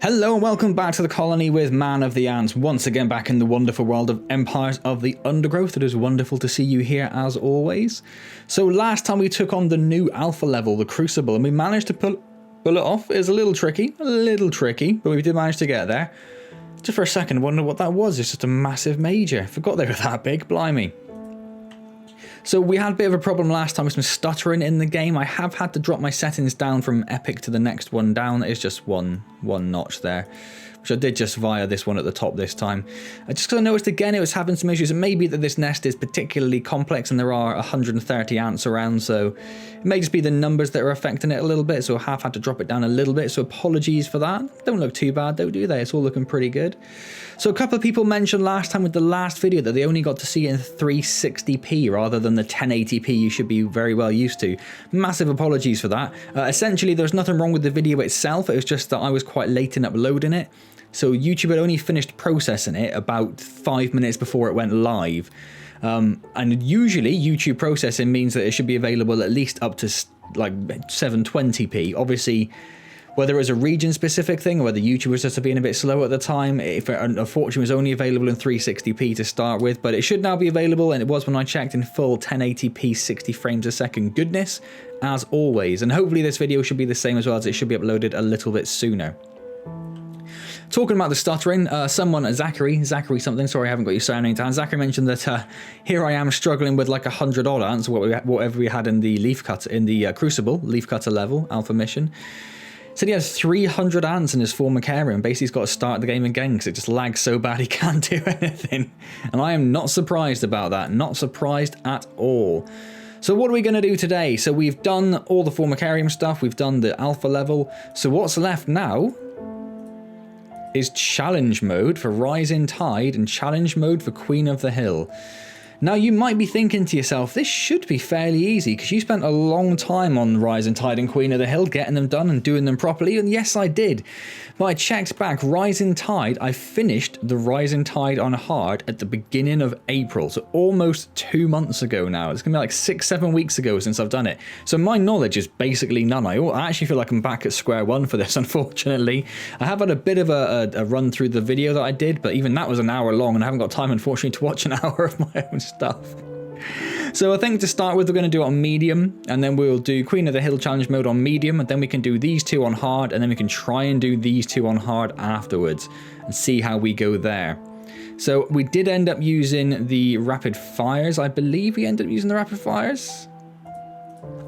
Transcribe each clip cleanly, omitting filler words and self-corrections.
Hello and welcome back to the colony with Man of the Antz, once again back in the wonderful world of Empires of the Undergrowth. It is wonderful to see you here as always. So last time we took on the new alpha level, the Crucible, and we managed to pull it off. It was a little tricky, but we did manage to get there. Just for a second, I wondered what that was. It's just a massive major. Forgot they were that big, blimey. So we had a bit of a problem last time with some stuttering in the game. I have had to drop my settings down from epic to the next one down. It's just one notch there, which I did just via this one at the top this time. Just because I noticed again it was having some issues. It may be that this nest is particularly complex and there are 130 ants around, so it may just be the numbers that are affecting it a little bit, so I have had to drop it down a little bit, so apologies for that. Don't look too bad though, do they? It's all looking pretty good. So a couple of people mentioned last time with the last video that they only got to see it in 360p rather than the 1080p you should be very well used to. Massive apologies for that. Essentially there's nothing wrong with the video itself, it was just that I was quite late in uploading it. So YouTube had only finished processing it about 5 minutes before it went live. And usually YouTube processing means that it should be available at least up to like 720p. Obviously, whether it was a region specific thing or whether YouTube was just being a bit slow at the time, if it unfortunately was only available in 360p to start with, but it should now be available, and it was when I checked, in full 1080p 60 frames a second goodness, as always. And hopefully this video should be the same as well, as it should be uploaded a little bit sooner. Talking about the stuttering, someone, Zachary something, sorry I haven't got your surname down, Zachary mentioned that here I am struggling with like 100 odd ants, whatever we had in the Crucible, leafcutter level, alpha mission. Said he has 300 ants in his former area, and basically he's got to start the game again because it just lags so bad he can't do anything. And I am not surprised about that, not surprised at all. So what are we going to do today? So we've done all the Formicarium stuff, we've done the alpha level, so what's left now is challenge mode for Rising Tide and challenge mode for Queen of the Hill. Now you might be thinking to yourself, this should be fairly easy because you spent a long time on Rising Tide and Queen of the Hill getting them done and doing them properly, and yes I did. But I checked back, Rising Tide, I finished the Rising Tide on hard at the beginning of April, so almost 2 months ago now. It's gonna be like 6-7 weeks ago since I've done it. So my knowledge is basically none. I actually feel like I'm back at square one for this, unfortunately. I have had a bit of a run through the video that I did, but even that was an hour long and I haven't got time, unfortunately, to watch an hour of my own stuff. So I think to start with we're going to do it on medium, and then we'll do Queen of the Hill challenge mode on medium, and then we can do these two on hard, and then we can try and do these two on hard afterwards and see how we go there. So we did end up using the rapid fires. I believe we ended up using the rapid fires.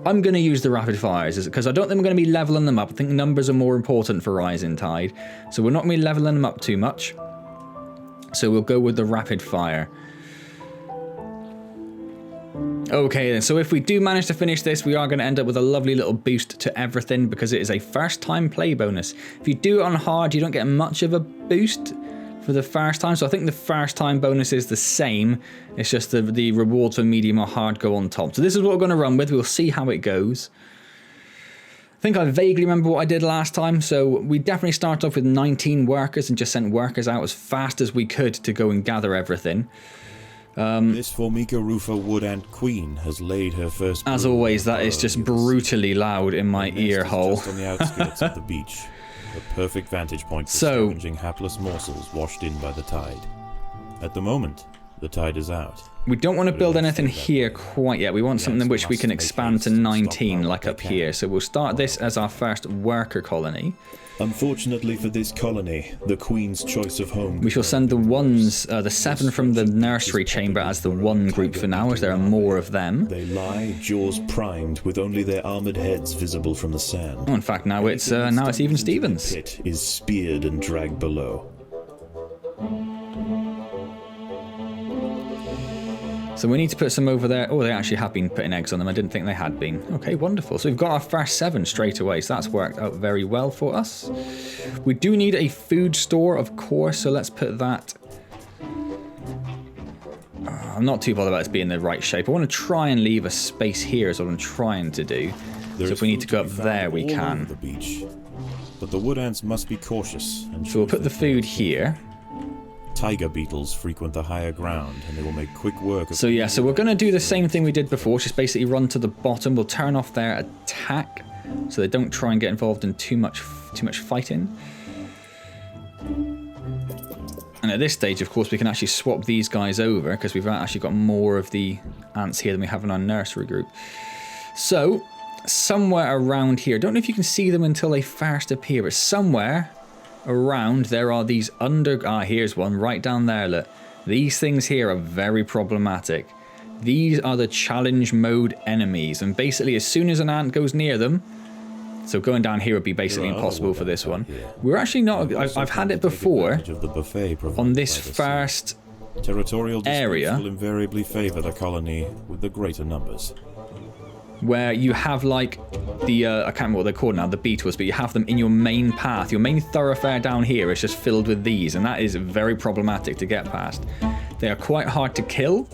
I'm going to use the rapid fires because I don't think we're going to be leveling them up. I think numbers are more important for Rising Tide, so we're not going to be leveling them up too much. So we'll go with the rapid fire. Okay then, so if we do manage to finish this, we are going to end up with a lovely little boost to everything because it is a first time play bonus. If you do it on hard, you don't get much of a boost for the first time, so I think the first time bonus is the same. It's just the rewards for medium or hard go on top. So this is what we're going to run with. We'll see how it goes. I think I vaguely remember what I did last time, so we definitely started off with 19 workers and just sent workers out as fast as we could to go and gather everything. This Formica Rufa Wood Ant Queen has laid her first. As always, that is just brutally loud in my ear hole. Just on the outskirts of the beach, a perfect vantage point for scavenging hapless morsels washed in by the tide. At the moment, the tide is out. We don't want to build anything here quite yet. We want something which we can expand to 19, like up here. So we'll start this as our first worker colony. Unfortunately for this colony, the Queen's choice of home. We shall send the ones, the 7 from the nursery chamber as the one group for now, as there are more of them. They lie, jaws primed, with only their armored heads visible from the sand. Oh, in fact, now it's even Stevens. The pit is speared and dragged below. So we need to put some over there. Oh, they actually have been putting eggs on them. I didn't think they had been. Okay, wonderful. So we've got our first 7 straight away. So that's worked out very well for us. We do need a food store, of course. So let's put that. I'm not too bothered about it being in the right shape. I want to try and leave a space here is what I'm trying to do. So if we need to go up there, we can. The beach. But the wood ants must be cautious. So we'll put the food here. Tiger beetles frequent the higher ground, and they will make quick work of. So yeah, so we're going to do the same thing we did before, just basically run to the bottom. We'll turn off their attack, so they don't try and get involved in too much fighting. at this stage, of course, we can actually swap these guys over because we've actually got more of the ants here than we have in our nursery group. So, somewhere around here, don't know if you can see them until they first appear, but somewhere around there are these here's one right down there, look. These things here are very problematic. These are the challenge mode enemies, and basically as soon as an ant goes near them, so going down here would be basically impossible for this one. We're actually not, I've had it before on this first territorial area will invariably favor the colony with the greater numbers. Where you have like the, I can't remember what they're called now, the beetles, but you have them in your main path. Your main thoroughfare down here is just filled with these, and that is very problematic to get past. They are quite hard to kill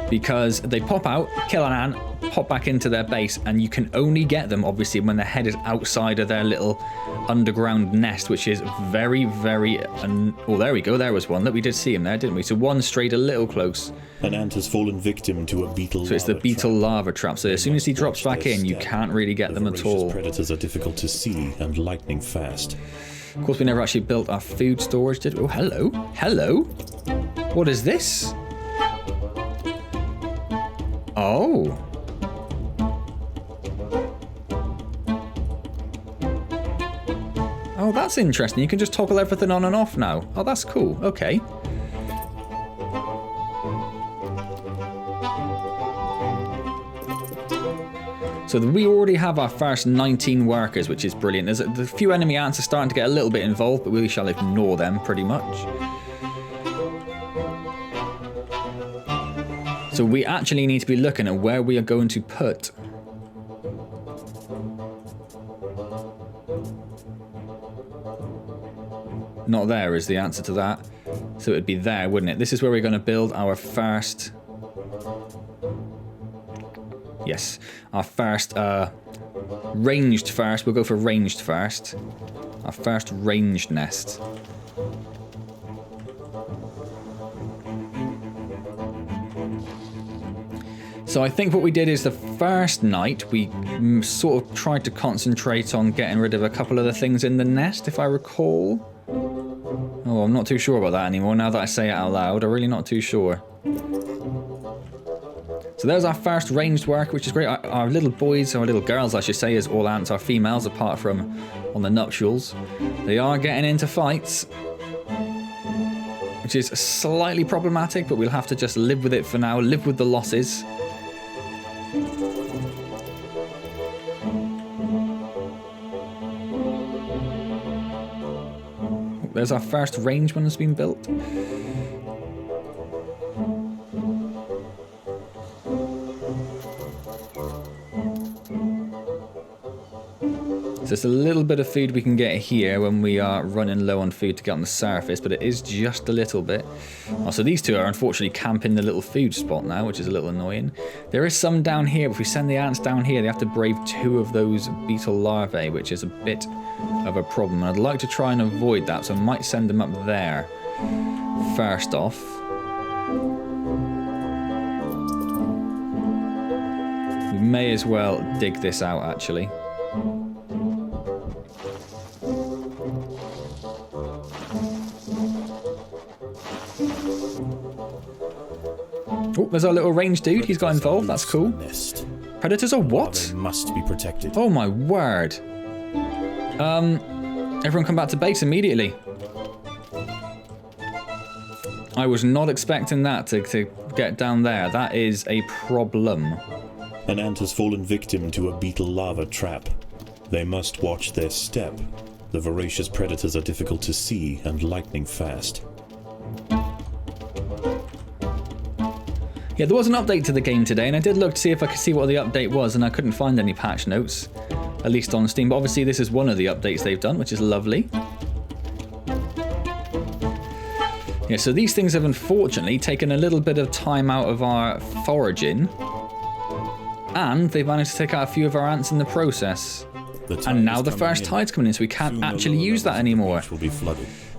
because they pop out, kill an ant, pop back into their base, and you can only get them obviously when their head is outside of their little underground nest, which is very, very oh, there we go, there was one. Look, we did see him there, didn't we? So one strayed a little close. An ant has fallen victim to a beetle. So it's the beetle lava trap. So as soon as he drops back in, you can't really get them at all. Predators are difficult to see and lightning fast. Of course, we never actually built our food storage, did we? Oh, hello. Hello. What is this? Oh. Oh, that's interesting. You can just toggle everything on and off now. Oh, that's cool. Okay. So we already have our first 19 workers, which is brilliant. There's a few enemy ants are starting to get a little bit involved, but we shall ignore them pretty much. So we actually need to be looking at where we are going to put not there is the answer to that. So it'd be there, wouldn't it? This is where we're going to build our first... Yes, our first ranged first. We'll go for ranged first. Our first ranged nest. So I think what we did is the first night we sort of tried to concentrate on getting rid of a couple of the things in the nest, if I recall. Oh, I'm not too sure about that anymore now that I say it out loud. I'm really not too sure. So there's our first ranged work, which is great. Our little boys, or little girls I should say, as all ants are females apart from on the nuptials. They are getting into fights, which is slightly problematic, but we'll have to just live with it for now, live with the losses. There's our first ranged one that's been built. So there's a little bit of food we can get here when we are running low on food to get on the surface, but it is just a little bit. Oh, so these two are unfortunately camping the little food spot now, which is a little annoying. There is some down here, but if we send the ants down here, they have to brave 2 of those beetle larvae, which is a bit of a problem. And I'd like to try and avoid that, so I might send them up there first off. We may as well dig this out, actually. Oh, there's our little range dude. He's got involved. That's cool. Predators are what? They must be protected. Oh my word. Everyone come back to base immediately. I was not expecting that to get down there. That is a problem. An ant has fallen victim to a beetle lava trap. They must watch their step. The voracious predators are difficult to see and lightning fast. Yeah, there was an update to the game today, and I did look to see if I could see what the update was, and I couldn't find any patch notes, at least on Steam. But obviously this is one of the updates they've done, which is lovely. Yeah, so these things have unfortunately taken a little bit of time out of our foraging, and they've managed to take out a few of our ants in the process. And now the first tide's coming in, so we can't actually use that anymore.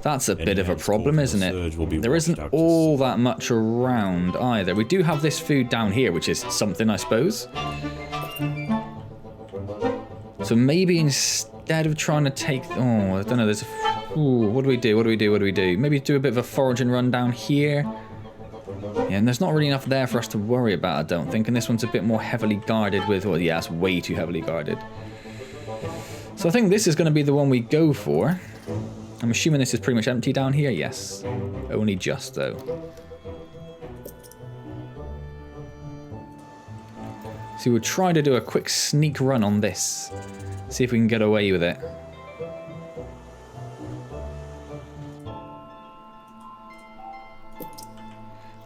That's a bit of a problem, isn't it? There isn't all that much around either. We do have this food down here, which is something, I suppose. So maybe instead of trying to take... Oh, I don't know. Ooh, what do we do? What do we do? What do we do? Maybe do a bit of a foraging run down here. Yeah, and there's not really enough there for us to worry about, I don't think. And this one's a bit more heavily guarded with... Well, yeah, it's way too heavily guarded. So I think this is going to be the one we go for. I'm assuming this is pretty much empty down here. Yes. Only just, though. So we'll try to do a quick sneak run on this. See if we can get away with it.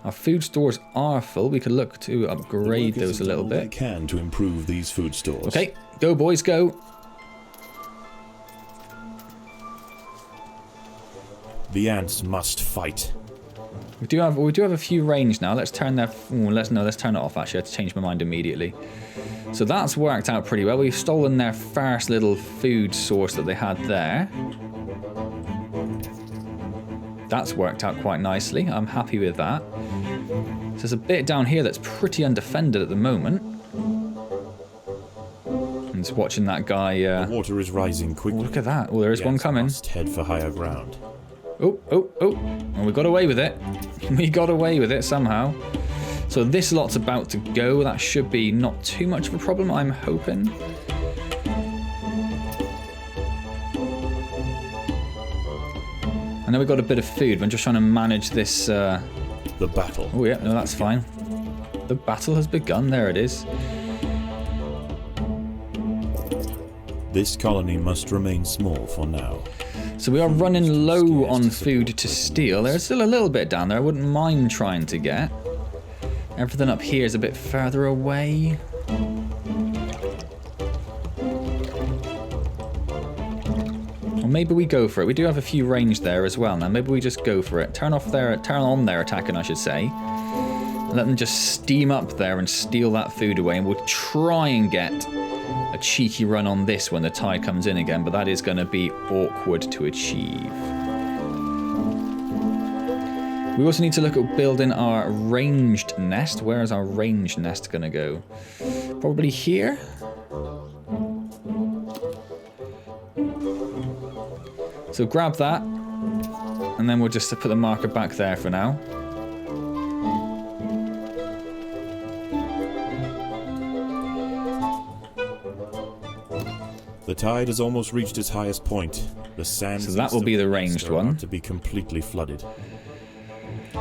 Our food stores are full. We could look to upgrade those a little bit. They can to improve these food stores. Okay, go boys, go. The ants must fight. We do have a few range now. Let's turn their. Let's turn it off. Actually, I had to change my mind immediately. So that's worked out pretty well. We've stolen their first little food source that they had there. That's worked out quite nicely. I'm happy with that. So there's a bit down here that's pretty undefended at the moment. I'm just watching that guy. The water is rising quickly. Oh, look at that. Oh, there is one coming. Must head for higher ground. Oh. And we got away with it. We got away with it somehow. So this lot's about to go. That should be not too much of a problem, I'm hoping. I know we got a bit of food, but I'm just trying to manage this. The battle. Oh yeah, no, that's fine. The battle has begun. There it is. This colony must remain small for now. So we are running low on food to steal. There's still a little bit down there I wouldn't mind trying to get. Everything up here is a bit further away. Or maybe we go for it. We do have a few range there as well now. Maybe we just go for it. Turn on their attacking, I should say. Let them just steam up there and steal that food away, and we'll try and get a cheeky run on this when the tide comes in again, but that is going to be awkward to achieve. We also need to look at building our ranged nest. Where is our ranged nest going to go? Probably here? So grab that, and then we'll just put the marker back there for now. The tide has almost reached its highest point. The sands so that will be the ranged one. To be completely flooded.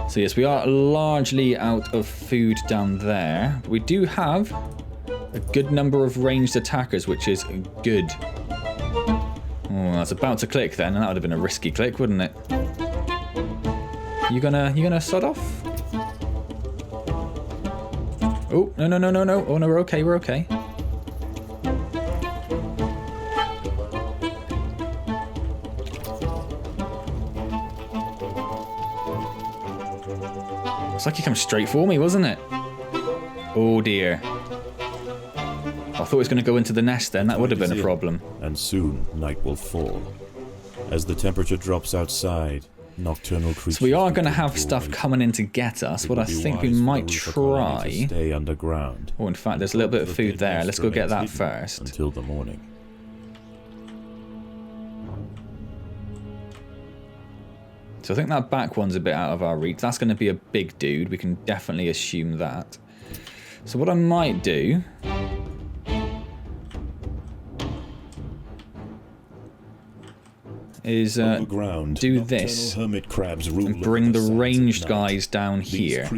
So yes, we are largely out of food down there. But we do have a good number of ranged attackers, which is good. Oh, that's about to click then, and that would have been a risky click, wouldn't it? You gonna sod off? Oh, no. Oh no, we're okay. It's like he came straight for me, wasn't it? Oh dear. I thought it was going to go into the nest then. That would have been a problem. And soon, night will fall. As the temperature drops outside, nocturnal creatures... So we are going to have stuff coming in to get us. What I think we might try... Stay underground. Oh, in fact, there's a little bit of food there. Let's go get that first. Until the morning. So I think that back one's a bit out of our reach. That's going to be a big dude. We can definitely assume that. So what I might do... is do this hermit crabs and bring the ranged guys down here.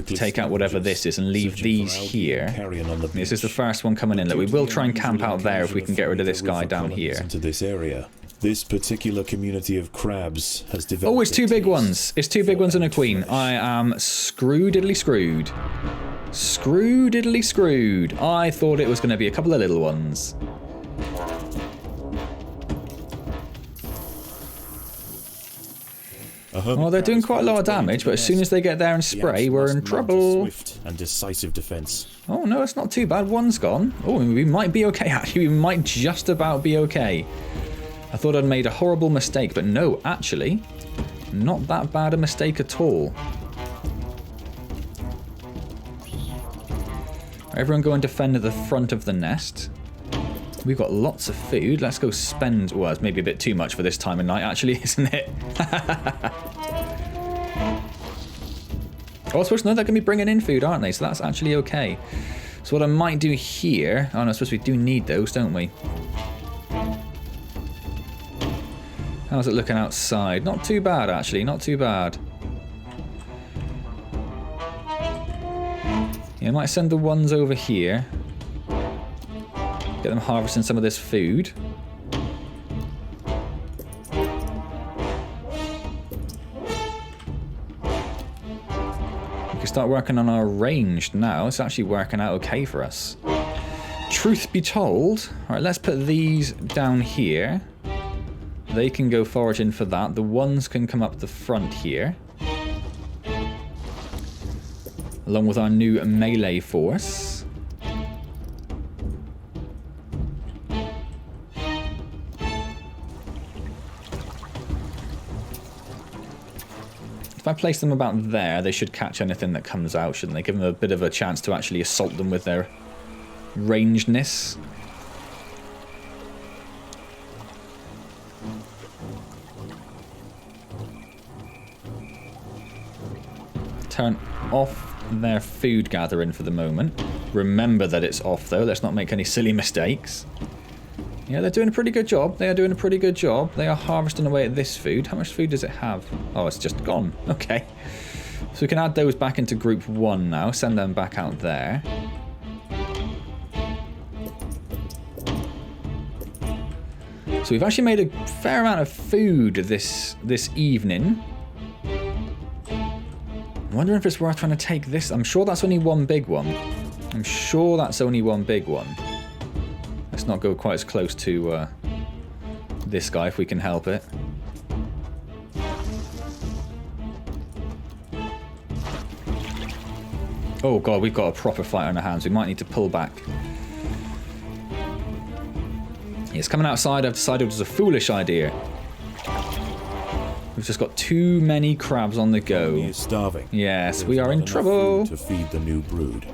Take out whatever this is and leave these here. This is the first one coming in. Look, we will try and camp out there if we can get rid of this guy down here. Into this area. This particular community of crabs has developed... Oh, it's two big ones. It's two big ones and a queen. I am screwed-diddly screwed. Screwed-diddly screwed. I thought it was going to be a couple of little ones. Well, they're doing quite a lot of damage, but as soon as they get there and spray, we're in trouble. Swift and decisive defense. Oh no, it's not too bad. One's gone. Oh, we might be okay, actually. We might just about be okay. I thought I'd made a horrible mistake, but no, actually, not that bad a mistake at all. Everyone go and defend the front of the nest. We've got lots of food. Let's go spend... Well, it's maybe a bit too much for this time of night, actually, isn't it? Oh, I suppose no, they're going to be bringing in food, aren't they? So that's actually okay. So what I might do here... Oh, no, I suppose we do need those, don't we? How's it looking outside? Not too bad, actually. Not too bad. Yeah, I might send the ones over here. Get them harvesting some of this food. We can start working on our ranged now. It's actually working out okay for us. Truth be told, alright, let's put these down here. They can go foraging for that. The ones can come up the front here. Along with our new melee force. If I place them about there, they should catch anything that comes out, shouldn't they? Give them a bit of a chance to actually assault them with their rangedness. Turn off their food gathering for the moment. Remember that it's off though, let's not make any silly mistakes. Yeah, they're doing a pretty good job. They are doing a pretty good job. They are harvesting away at this food. How much food does it have? Oh, it's just gone. Okay. So we can add those back into group 1 now. Send them back out there. So we've actually made a fair amount of food this evening. I'm wondering if it's worth trying to take this. I'm sure that's only one big one. I'm sure that's only one big one. Let's not go quite as close to this guy if we can help it. Oh god, we've got a proper fight on our hands. We might need to pull back. It's coming outside. I've decided it was a foolish idea. We've just got too many crabs on the go. He is starving. Yes, we are in trouble. To feed the new brood.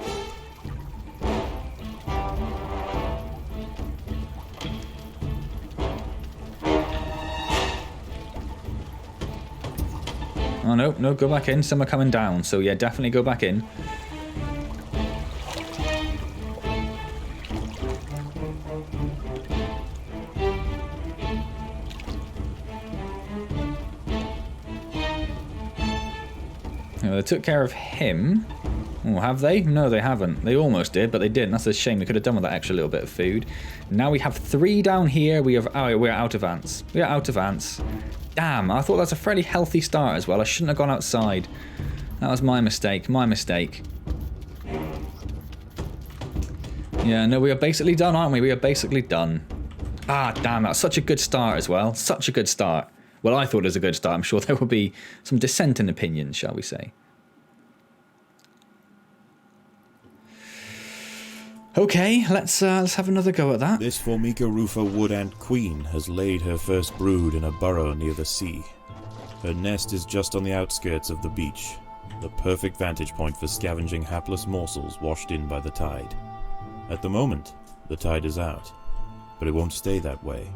Oh no, no, go back in. Some are coming down, so yeah, definitely go back in. They took care of him. Oh, have they? No, they haven't. They almost did, but they didn't. That's a shame. We could have done with that extra little bit of food. Now we have 3 down here. We have... Oh, we're out of ants. We are out of ants. Damn, I thought that's a fairly healthy start as well. I shouldn't have gone outside. That was my mistake. My mistake. Yeah, no, we are basically done, aren't we? We are basically done. Ah, damn, that's such a good start as well. Such a good start. Well, I thought it was a good start. I'm sure there will be some dissent in opinions, shall we say. Okay, let's have another go at that. This Formica rufa wood ant queen has laid her first brood in a burrow near the sea. Her nest is just on the outskirts of the beach, the perfect vantage point for scavenging hapless morsels washed in by the tide. At the moment, the tide is out, but it won't stay that way.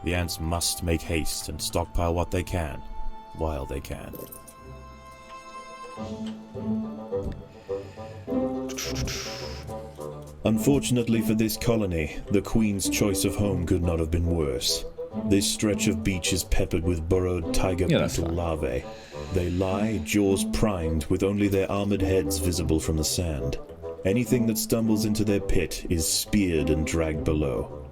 The ants must make haste and stockpile what they can, while they can. Unfortunately for this colony, the Queen's choice of home could not have been worse. This stretch of beach is peppered with burrowed tiger beetle larvae. They lie, jaws primed, with only their armored heads visible from the sand. Anything that stumbles into their pit is speared and dragged below.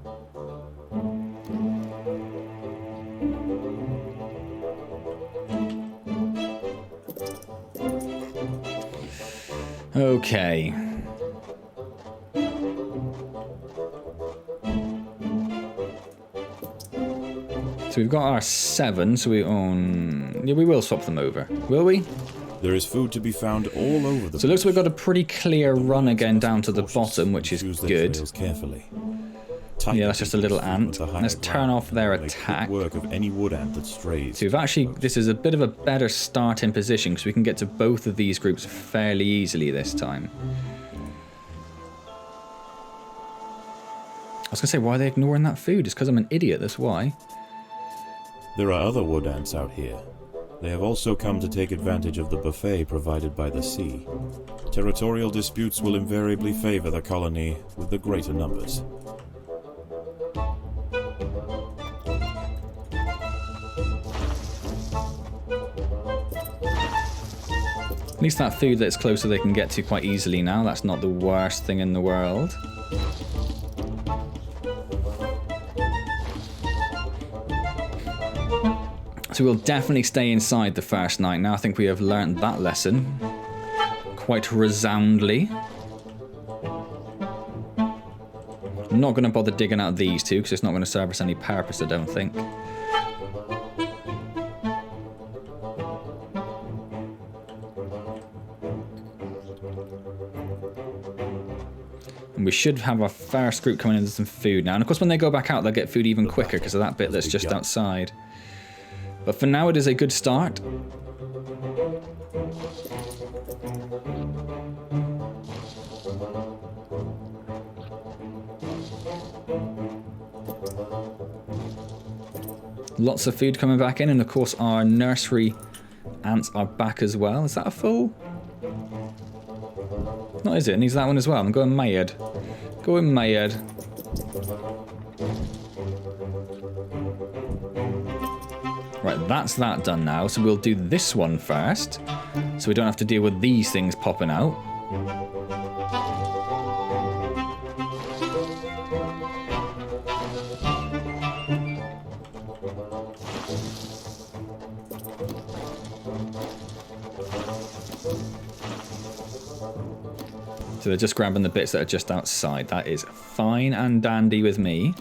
Okay. So we've got our 7, so we own... Yeah, we will swap them over. Will we? There is food to be found all over the So it looks like we've got a pretty clear run again down to the bottom, which is good. Carefully. Yeah, that's just a little ant. Let's turn off their attack. Work of any wood ant that strays. So we've actually... This is a bit of a better starting position, because we can get to both of these groups fairly easily this time. I was going to say, why are they ignoring that food? It's because I'm an idiot, that's why. There are other wood ants out here. They have also come to take advantage of the buffet provided by the sea. Territorial disputes will invariably favor the colony with the greater numbers. At least that food that's closer they can get to quite easily now. That's not the worst thing in the world. So we'll definitely stay inside the first night now. I think we have learnt that lesson quite resoundly. I'm not going to bother digging out these two because it's not going to serve us any purpose, I don't think. And we should have our first group coming in with some food now. And of course when they go back out they'll get food even quicker because of that bit that's just outside. But for now it is a good start. Lots of food coming back in, and of course our nursery ants are back as well. Is that a full? No, is it? It needs that one as well. I'm going mad. Going mad. Right, that's that done now. So we'll do this one first, so we don't have to deal with these things popping out. So they're just grabbing the bits that are just outside. That is fine and dandy with me.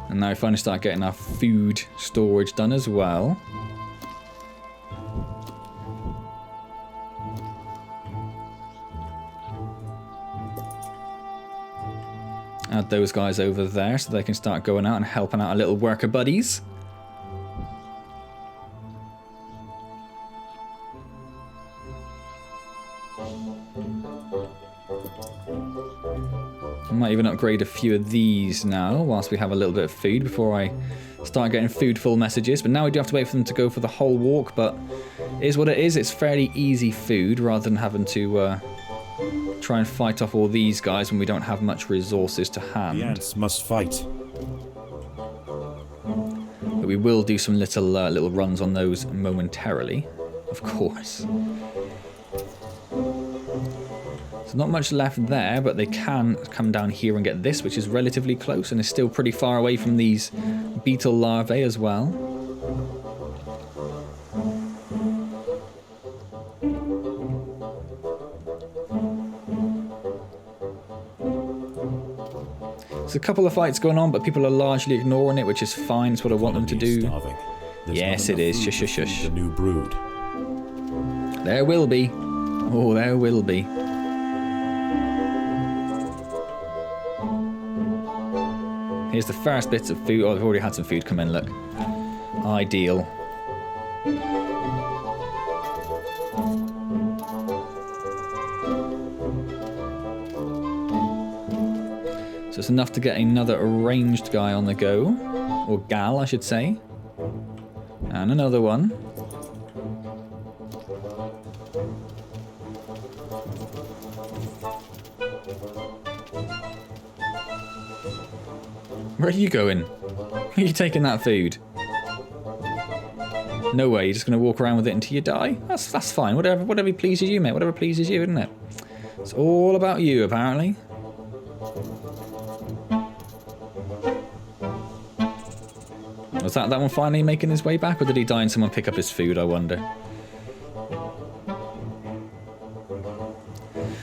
And now we finally start getting our food storage done as well. Add those guys over there so they can start going out and helping out our little worker buddies. I might even upgrade a few of these now whilst we have a little bit of food before I start getting foodful messages. But now we do have to wait for them to go for the whole walk, but it is what it is. It's fairly easy food rather than having to try and fight off all these guys when we don't have much resources to hand. The ants must fight. But we will do some little runs on those momentarily, of course. So not much left there, but they can come down here and get this, which is relatively close and is still pretty far away from these beetle larvae as well. There's a couple of fights going on, but people are largely ignoring it, which is fine. It's what I want them to do. Yes, it is. Shush, shush, shush. The new brood. There will be. Oh, there will be. Here's the first bits of food. Oh, I've already had some food come in, look. Ideal. So it's enough to get another arranged guy on the go. Or gal, I should say. And another one. Where are you going? Where are you taking that food? No way, you're just going to walk around with it until you die? That's fine. Whatever pleases you, mate. Whatever pleases you, isn't it? It's all about you, apparently. Was that one finally making his way back, or did he die and someone pick up his food, I wonder?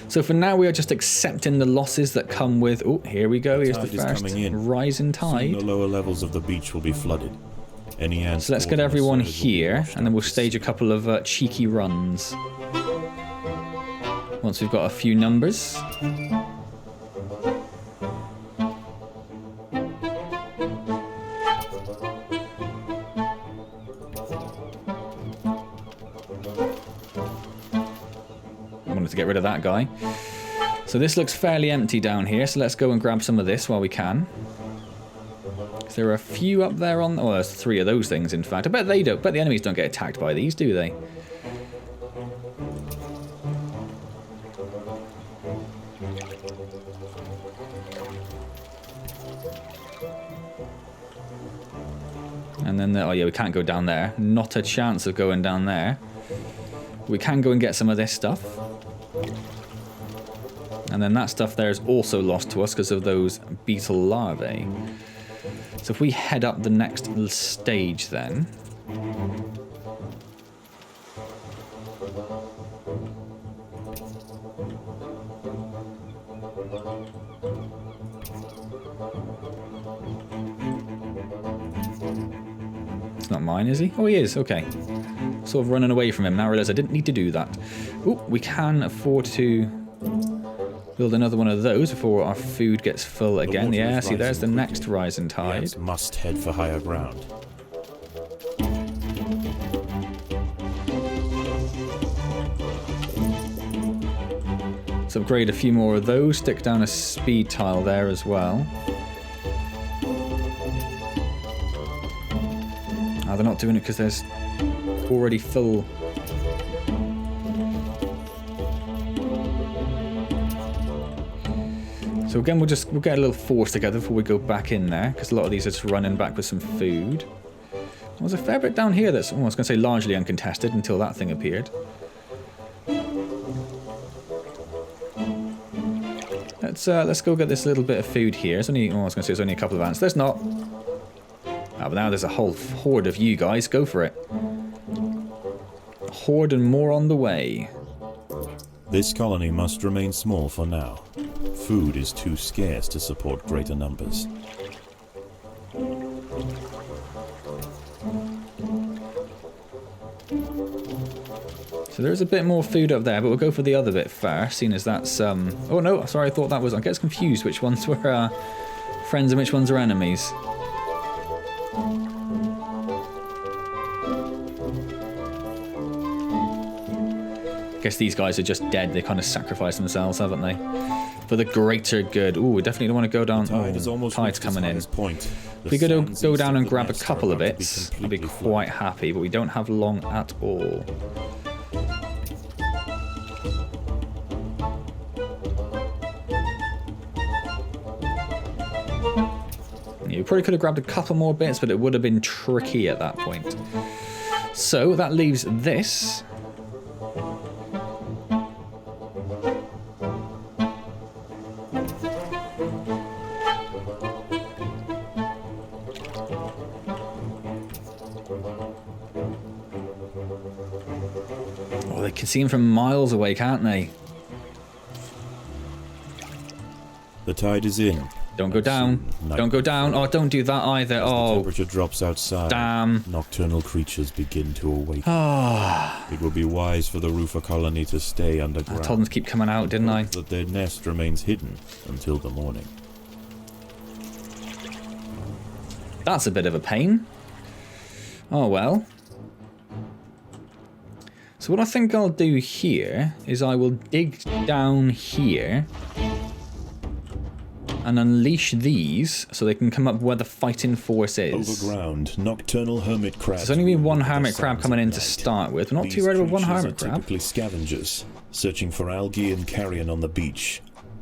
So for now we are just accepting the losses that come with... Oh, here we go, here's the first rising tide. Soon the lower levels of the beach will be flooded. Any ants so let's get everyone here, and then we'll stage a couple of cheeky runs. Once we've got a few numbers. to get rid of that guy. So this looks fairly empty down here, so let's go and grab some of this while we can. There are a few up there on... Oh, there's 3 of those things, in fact. I bet they don't. Bet the enemies don't get attacked by these, do they? And then, oh yeah, we can't go down there. Not a chance of going down there. We can go and get some of this stuff. And then that stuff there is also lost to us because of those beetle larvae. So if we head up the next stage then... It's not mine, is he? Oh, he is. Okay. Sort of running away from him. Now I realise I didn't need to do that. Ooh, we can afford to build another one of those before our food gets full again. Yeah, see, there's the next rising tide. The Antz must head for higher ground. Let's upgrade a few more of those. Stick down a speed tile there as well. Oh, they're not doing it because there's already full. So again, we'll get a little force together before we go back in there, because a lot of these are just running back with some food. There's a fair bit down here that's, I was going to say largely uncontested until that thing appeared. Let's go get this little bit of food here. It's only, I was going to say it's only a couple of ants. There's not. Ah, but now there's a whole horde of you guys. Go for it. A horde and more on the way. This colony must remain small for now. Food is too scarce to support greater numbers. So there's a bit more food up there, but we'll go for the other bit first, seeing as that's... Oh no, sorry, I thought that was... I get confused which ones were friends and which ones are enemies. I guess these guys are just dead. They kind of sacrificed themselves, haven't they? For the greater good. Ooh, we definitely don't want to go down. Tide's coming in. If we could go down and grab a couple of bits, I'd be quite happy, but we don't have long at all. Yeah, we probably could have grabbed a couple more bits, but it would have been tricky at that point. So that leaves this. Oh, they can see him from miles away, can't they? The tide is in. Don't go down. Don't go down. Oh, don't do that either. As oh, the temperature drops outside. Damn. Nocturnal creatures begin to awaken. It would be wise for the roofer colony to stay underground. I told them to keep coming out, didn't I? That their nest remains hidden until the morning. That's a bit of a pain. Oh well. So what I think I'll do here is I will dig down here and unleash these so they can come up where the fighting force is. Overground, nocturnal hermit crabs. There's only been one hermit crab coming in to start with. We're not too worried about one hermit crab. Typically scavengers, searching for algae and carrion on the beach.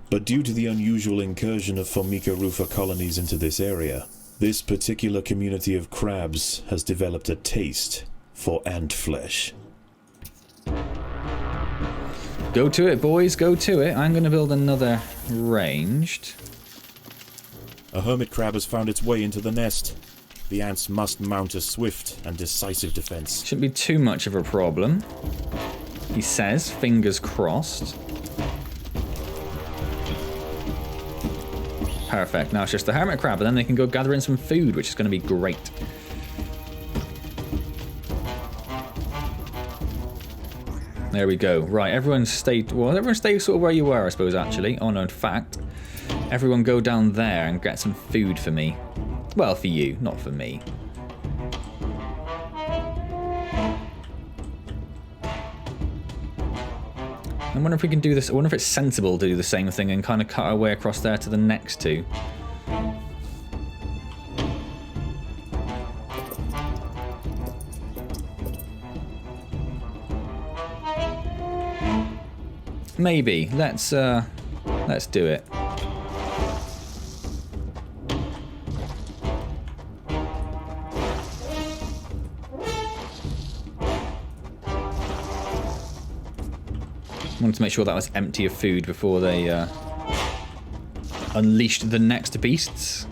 But due to the unusual incursion of Formica rufa colonies into this area, this particular community of crabs has developed a taste for ant flesh. Go to it, boys, go to it. I'm going to build another ranged. A hermit crab has found its way into the nest. The ants must mount a swift and decisive defense. Shouldn't be too much of a problem, he says, fingers crossed. Perfect, now it's just the hermit crab, and then they can go gather in some food, which is going to be great. There we go. Right, everyone stay sort of where you were, I suppose, actually. Oh no, in fact, everyone go down there and get some food for me. Well, for you, not for me. I wonder if we can do this. I wonder if it's sensible to do the same thing and kind of cut our way across there to the next two. Maybe. Let's do it. Wanted to make sure that was empty of food before they unleashed the next beasts.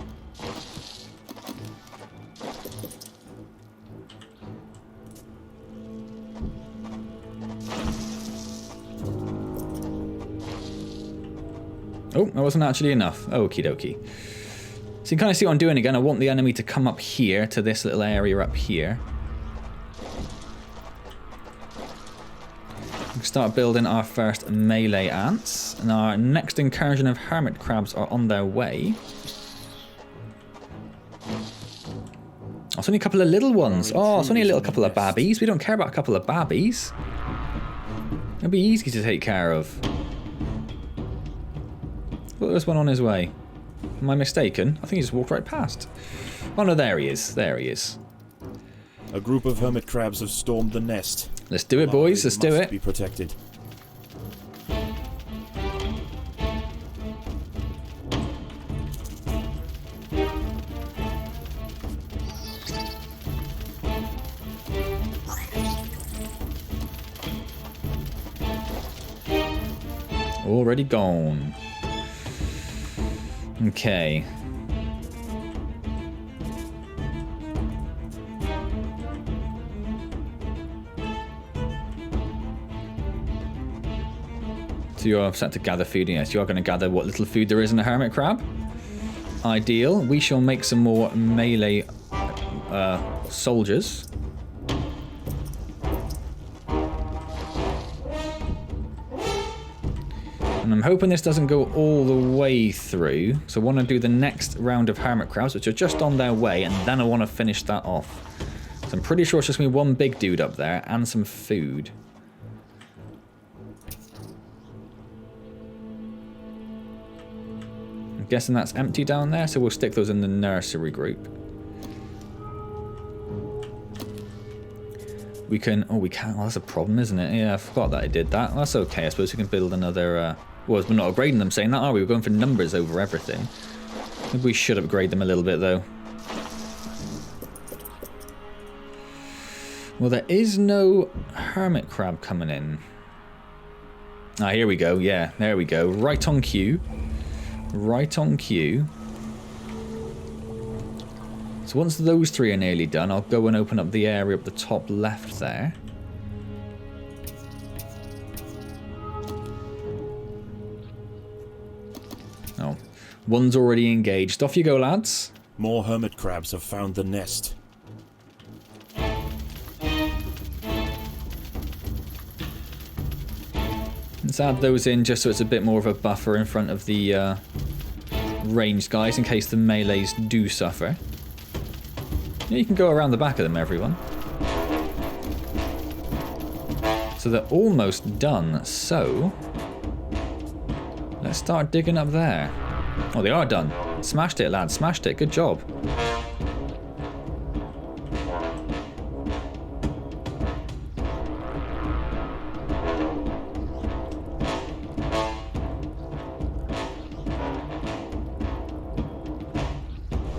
Oh, that wasn't actually enough. Okie dokie. So you kind of see what I'm doing again. I want the enemy to come up here to this little area up here. Start building our first melee ants, and our next incursion of hermit crabs are on their way. Oh, it's only a couple of little ones. Oh, it's only a little couple of babbies. We don't care about a couple of babbies. It'll be easy to take care of. Look, there's one on his way. Am I mistaken? I think he just walked right past. Oh no, there he is. There he is. A group of hermit crabs have stormed the nest. Let's do it, boys. Let's do it. Be protected. Already gone. Okay. So you're set to gather food. Yes, you are going to gather what little food there is in a hermit crab. Ideal. We shall make some more melee soldiers. And I'm hoping this doesn't go all the way through. So I want to do the next round of hermit crabs, which are just on their way, and then I want to finish that off. So I'm pretty sure it's just going to be one big dude up there and some food. I'm guessing that's empty down there, so we'll stick those in the nursery group. We can... Oh, we can't. Well, that's a problem, isn't it? Yeah, I forgot that I did that. That's okay. I suppose we can build another... Well, we're not upgrading them saying that, are we? We're going for numbers over everything. Maybe we should upgrade them a little bit, though. Well, there is no hermit crab coming in. Ah, here we go. Yeah, there we go. Right on cue. Right on cue. So once those three are nearly done, I'll go and open up the area up the top left there. Oh, one's already engaged. Off you go, lads. More hermit crabs have found the nest. Let's add those in just so it's a bit more of a buffer in front of the ranged guys in case the melees do suffer. You can go around the back of them, everyone. So they're almost done, so... let's start digging up there. Oh, they are done. Smashed it, lads. Smashed it. Good job.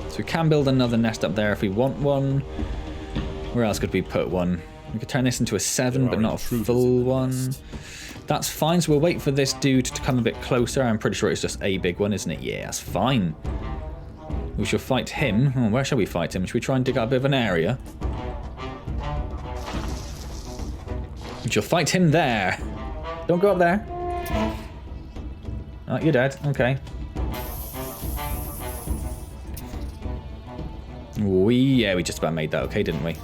So we can build another nest up there if we want one. Where else could we put one? We could turn this into a 7, but not a full one. That's fine, so we'll wait for this dude to come a bit closer. I'm pretty sure it's just a big one, isn't it? Yeah, that's fine. We shall fight him. Oh, where shall we fight him? Should we try and dig out a bit of an area? We shall fight him there. Don't go up there. Oh, you're dead. Okay. Yeah, we just about made that okay, didn't we?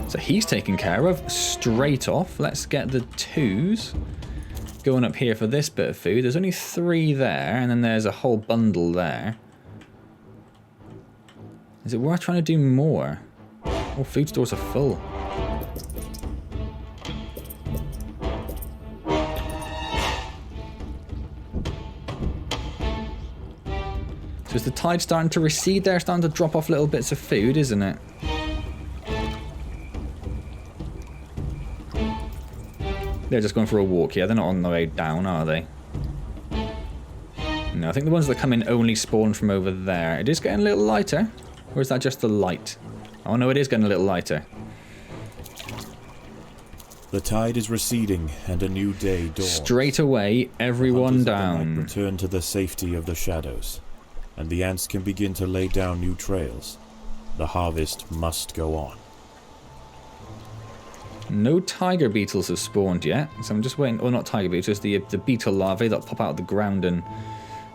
So he's taken care of straight off. Let's get the 2s going up here for this bit of food. There's only 3 there, and then there's a whole bundle there. Is it worth trying to do more? All food stores are full. So is the tide starting to recede there? Starting to drop off little bits of food, isn't it? They're just going for a walk here. They're not on the way down, are they? No, I think the ones that come in only spawn from over there. It is getting a little lighter. Or is that just the light? Oh no, it is getting a little lighter. The tide is receding, and a new day dawns. Straight away, everyone down. Return to the safety of the shadows, and the ants can begin to lay down new trails. The harvest must go on. No tiger beetles have spawned yet, so I'm just waiting. Oh, not tiger beetles, the beetle larvae that pop out of the ground and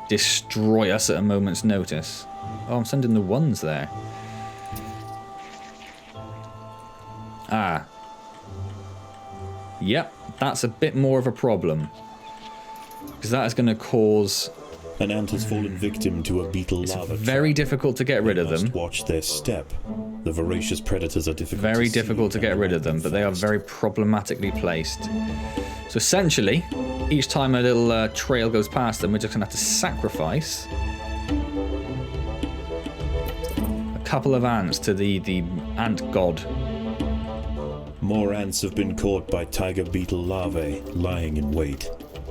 destroy us at a moment's notice. Oh, I'm sending the ones there. Ah. Yep, that's a bit more of a problem. Because that is going to cause... An ant has fallen victim to a beetle lava. It's very difficult to get rid of them. Watch their step. The voracious predators are difficult. Very difficult to get rid of them, but they are very problematically placed. So essentially, each time a little trail goes past them, we're just going to have to sacrifice a couple of ants to the ant god. More ants have been caught by tiger beetle larvae, lying in wait.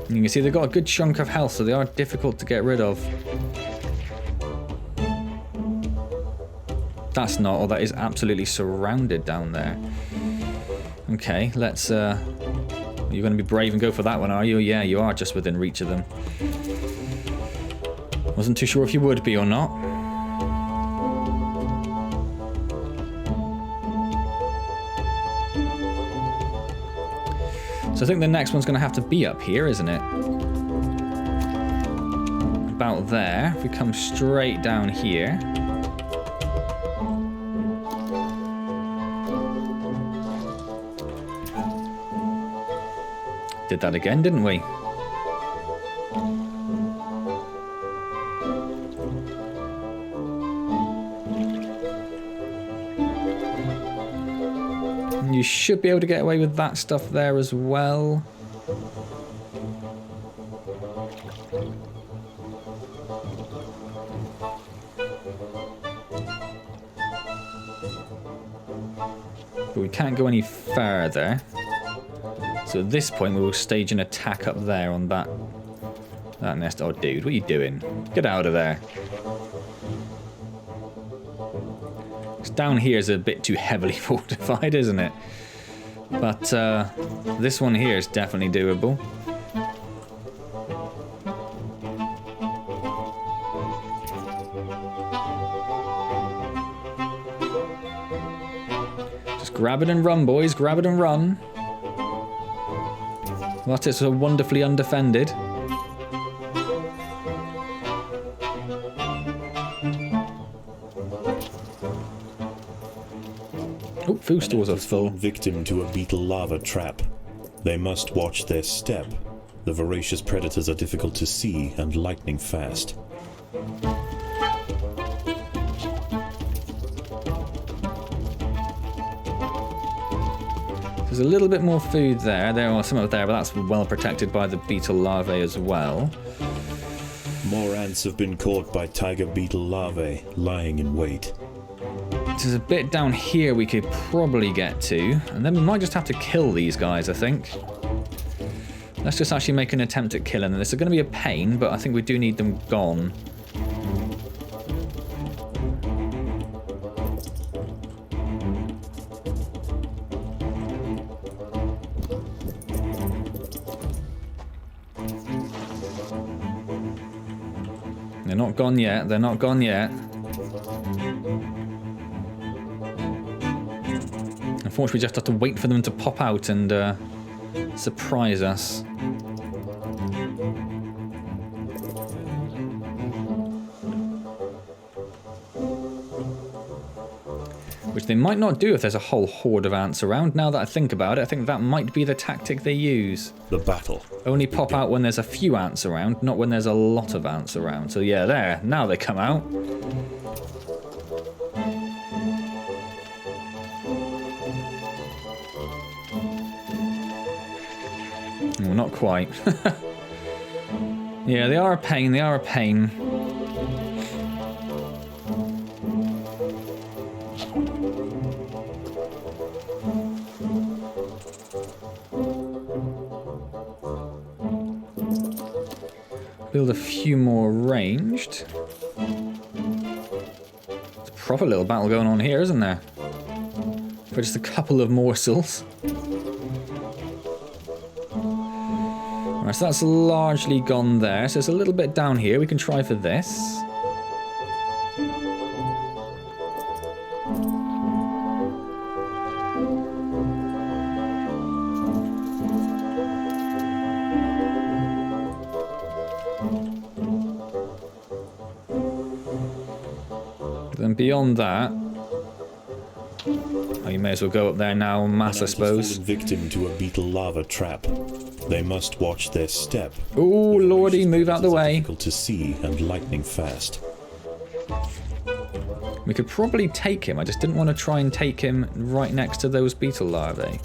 And you can see they've got a good chunk of health, so they are difficult to get rid of. That's not, or that is absolutely surrounded down there. Okay, let's... You're going to be brave and go for that one, are you? Yeah, you are just within reach of them. Wasn't too sure if you would be or not. So I think the next one's going to have to be up here, isn't it? About there. If we come straight down here. Did that again, didn't we? You should be able to get away with that stuff there as well. But we can't go any further. So at this point we will stage an attack up there on that nest. Oh dude, what are you doing? Get out of there. Down here is a bit too heavily fortified, isn't it? But this one here is definitely doable. Just grab it and run, boys. Grab it and run. That's it, so wonderfully undefended. Oh, food stores are full. Victim to a beetle lava trap. They must watch their step. The voracious predators are difficult to see and lightning fast. There's a little bit more food there. There are some of it there, but that's well protected by the beetle larvae as well. More ants have been caught by tiger beetle larvae, lying in wait. There's a bit down here we could probably get to, and then we might just have to kill these guys, I think. Let's just actually make an attempt at killing them. This is going to be a pain, but I think we do need them gone. They're not gone yet. They're not gone yet. Unfortunately, we just have to wait for them to pop out and surprise us. Which they might not do if there's a whole horde of ants around. Now that I think about it, I think that might be the tactic they use. The battle. Only pop out when there's a few ants around, not when there's a lot of ants around. So yeah, there. Now they come out. Well, not quite. Yeah, they are a pain, they are a pain. Build a few more ranged. It's a proper little battle going on here, isn't there? For just a couple of morsels. Alright, so that's largely gone there. So it's a little bit down here. We can try for this. Then beyond that, oh, you may as well go up there now en masse, I suppose. Fallen victim to a beetle lava trap. They must watch their step. Oh lordy, move out the way. Difficult to see and lightning fast. We could probably take him. I just didn't want to try and take him right next to those beetle larvae.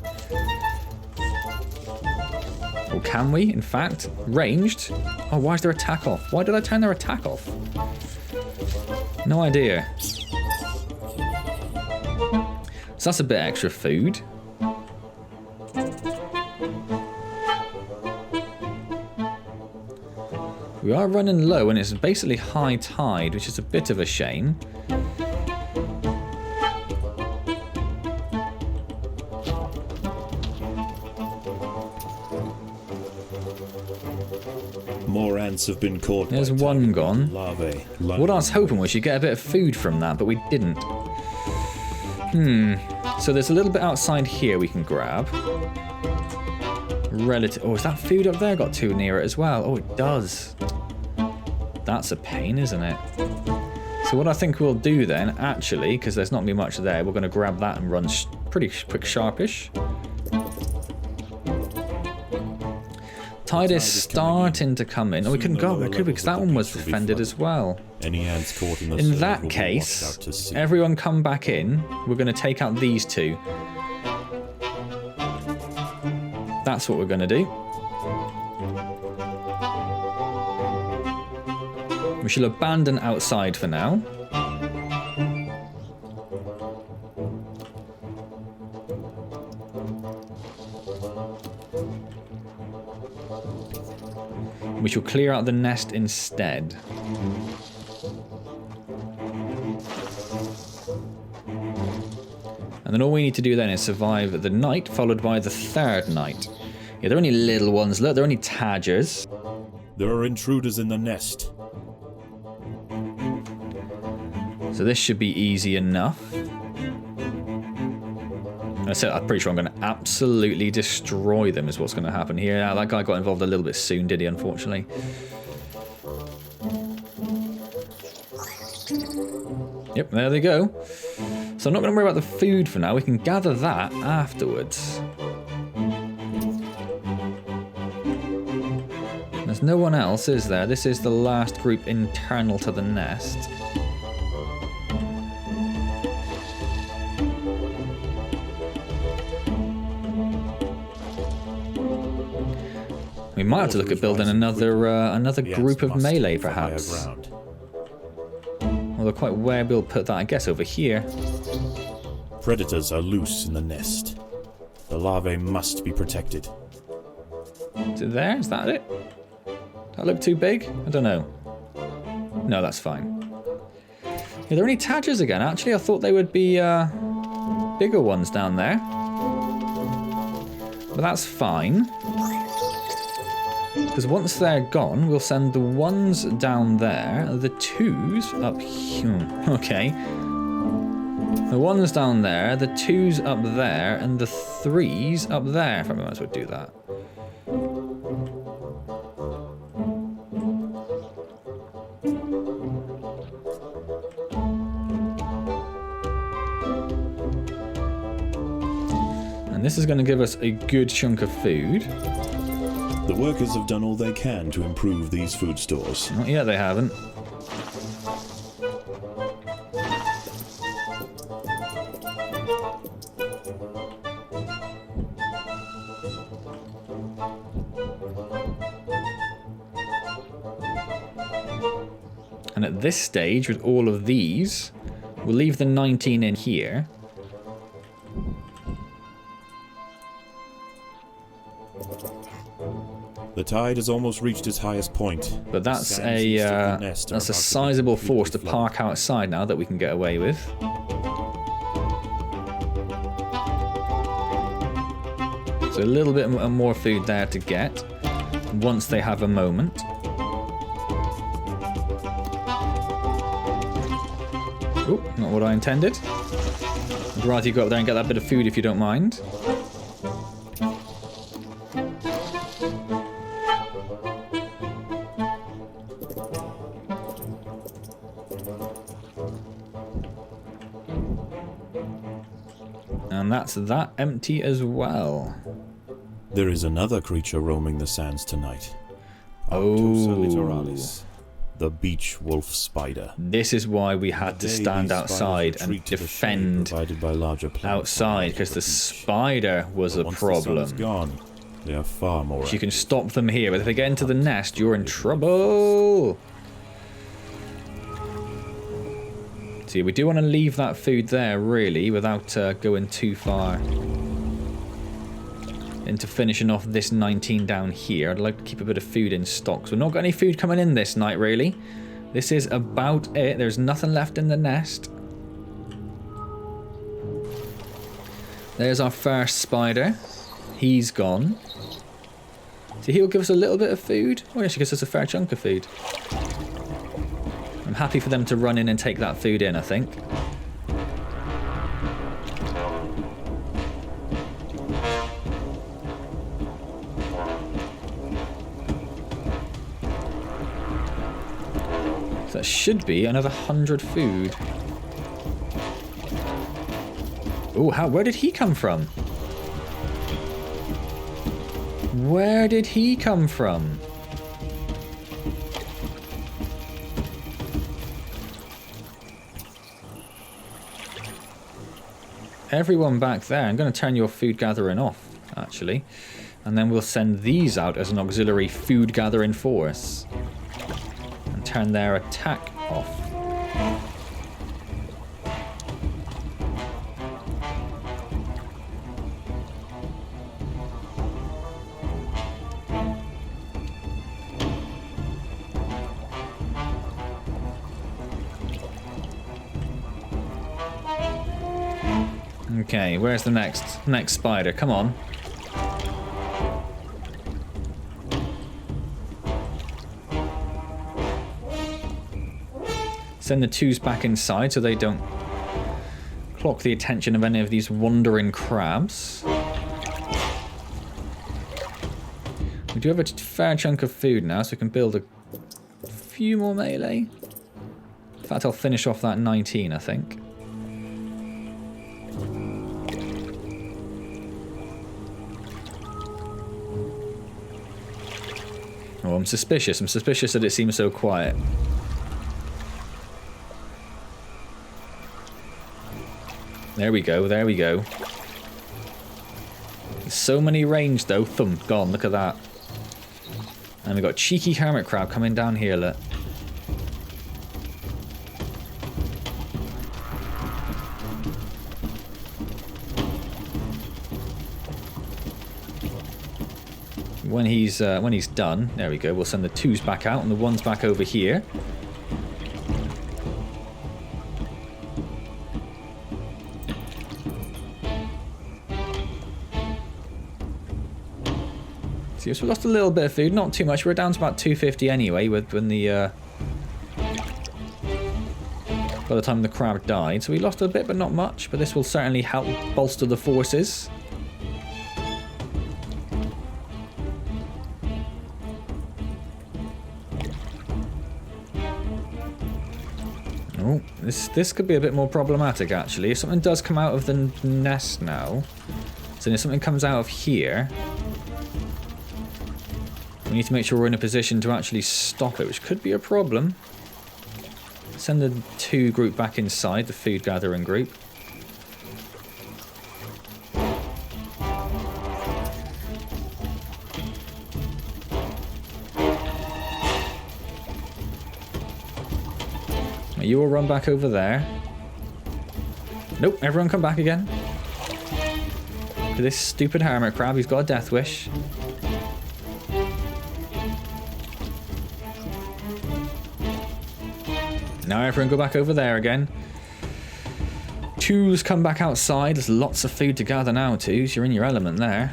Or can we, in fact? Ranged? Oh, why is their attack off? Why did I turn their attack off? No idea. So that's a bit extra food. We are running low and it's basically high tide, which is a bit of a shame. More ants have been caught. There's one gone. Larvae. What I was hoping was you'd get a bit of food from that, but we didn't. So there's a little bit outside here we can grab. Oh, is that food up there got too near it as well? Oh, it does. That's a pain, isn't it? So what I think we'll do then, actually, because there's not going to be much there, we're going to grab that and run pretty quick sharpish. Tide is starting to come in. Oh, we couldn't go up there, could we? Because that one was defended as well. Any ants caught in the In that case, everyone come back in. We're going to take out these two. That's what we're going to do. We shall abandon outside for now. We shall clear out the nest instead. And then all we need to do then is survive the night, followed by the third night. Yeah, they're only little ones, look, they're only tadgers. There are intruders in the nest. So this should be easy enough. I'm pretty sure I'm going to absolutely destroy them is what's going to happen here. Now, that guy got involved a little bit soon, did he, unfortunately? Yep, there they go. So I'm not going to worry about the food for now. We can gather that afterwards. There's no one else, is there? This is the last group internal to the nest. We might have to look at building another group of melee, perhaps. Although quite where we'll put that, I guess, over here. Predators are loose in the nest. The larvae must be protected. Is it there? Is that it? Does that look too big? I don't know. No, that's fine. Yeah, there are any tadgers again. Actually, I thought they would be bigger ones down there. But that's fine. Because once they're gone, we'll send the ones down there, the twos up here. Okay. The ones down there, the twos up there, and the threes up there. If I might as well do that. And this is going to give us a good chunk of food. The workers have done all they can to improve these food stores. Not yet, they haven't. And at this stage, with all of these, we'll leave the 19 in here. The tide has almost reached its highest point. But that's a sizable force to park outside now that we can get away with. So a little bit more food there to get once they have a moment. Oh, not what I intended. I'd rather you go up there and get that bit of food if you don't mind. And that's that empty as well. There is another creature roaming the sands tonight. Oh. Littoralis, the beach wolf spider. This is why we had to stand outside and defend outside, because the spider was a problem. Once the sun is gone, they are far more. You can stop them here, but if they get into the nest, you're in trouble. See, we do want to leave that food there, really, without going too far into finishing off this 19 down here. I'd like to keep a bit of food in stock. So we've not got any food coming in this night, really. This is about it. There's nothing left in the nest. There's our first spider. He's gone. So he'll give us a little bit of food. Oh, yeah, she gives us a fair chunk of food. I'm happy for them to run in and take that food in, I think. So that should be another 100 food. Oh, where did he come from? Where did he come from? Everyone back there, I'm going to turn your food gathering off, actually. And then we'll send these out as an auxiliary food gathering force. And turn their attack off. Okay, where's the next spider? Come on. Send the twos back inside so they don't clock the attention of any of these wandering crabs. We do have a fair chunk of food now, so we can build a few more melee. In fact, I'll finish off that 19, I think. Oh, I'm suspicious. I'm suspicious that it seems so quiet. There we go, there we go. There's so many range though. Thump, gone, look at that. And we've got cheeky hermit crab coming down here, look. When he's done, there we go, we'll send the twos back out and the ones back over here. See, so we lost a little bit of food, not too much. We're down to about 250 anyway when the by the time the crab died. So we lost a bit, but not much. But this will certainly help bolster the forces. Oh, this could be a bit more problematic, actually. If something does come out of the nest now, so if something comes out of here, we need to make sure we're in a position to actually stop it, which could be a problem. Send the two group back inside, the food gathering group. You will run back over there. Nope, everyone come back again. To this stupid hermit crab, he's got a death wish. Now everyone go back over there again. Twos come back outside. There's lots of food to gather now, Twos. You're in your element there.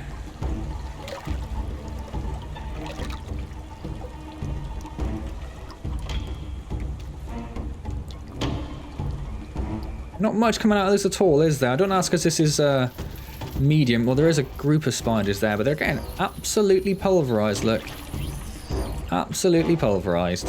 Not much coming out of this at all, is there? I don't ask because this is medium. Well, there is a group of spiders there, but they're getting absolutely pulverized, look. Absolutely pulverized.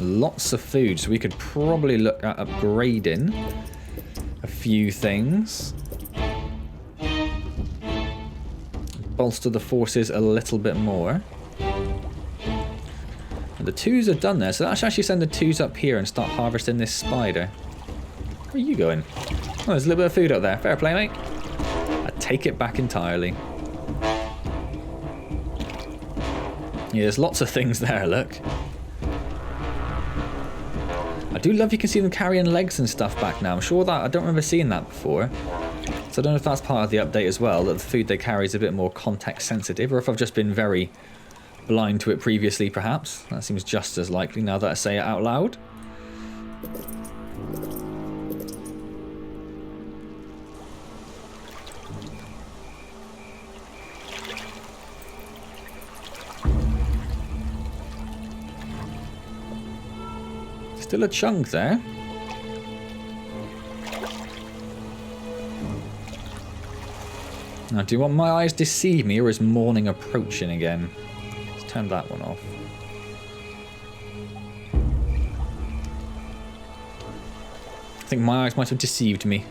Lots of food, so we could probably look at upgrading a few things. Bolster the forces a little bit more. And the twos are done there, so let's actually send the twos up here and start harvesting this spider. Where are you going? Oh, there's a little bit of food up there. Fair play, mate. I take it back entirely. Yeah, there's lots of things there, look. I do love you can see them carrying legs and stuff back now. I'm sure that I don't remember seeing that before. So I don't know if that's part of the update as well, that the food they carry is a bit more context sensitive, or if I've just been very blind to it previously perhaps. That seems just as likely now that I say it out loud. Still a chunk there. Now, do you want my eyes deceive me, or is morning approaching again? Let's turn that one off. I think my eyes might have deceived me.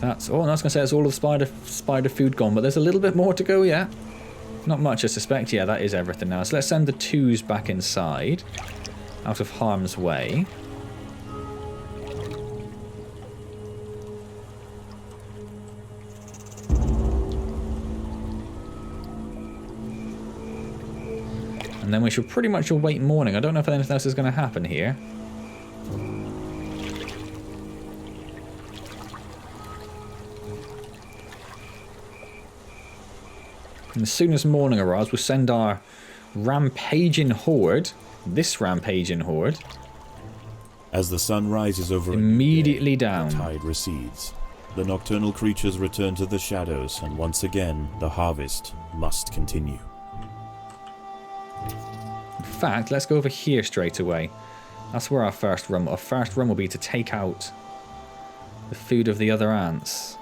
That's, oh, and I was going to say it's all of spider food gone, but there's a little bit more to go, yeah. Not much, I suspect. Yeah, that is everything now. So let's send the twos back inside, out of harm's way. And then we should pretty much await morning. I don't know if anything else is going to happen here. And as soon as morning arrives, we'll send our rampaging horde, this rampaging horde, as the sun rises over immediately down. The tide recedes. The nocturnal creatures return to the shadows, and once again, the harvest must continue. In fact, let's go over here straight away. That's where our first run will be, to take out the food of the other ants.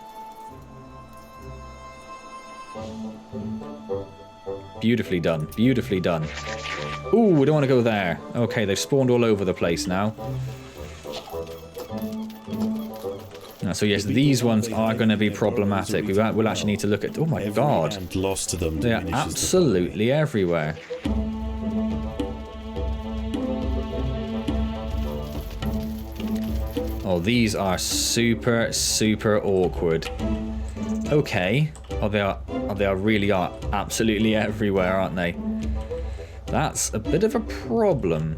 Beautifully done. Beautifully done. Ooh, we don't want to go there. Okay, they've spawned all over the place now. So yes, these ones are going to be problematic. We'll actually need to look at... Oh my god. Lost to them, they are absolutely everywhere. Oh, these are super, super awkward. Okay. Oh, they really are absolutely everywhere, aren't they? That's a bit of a problem.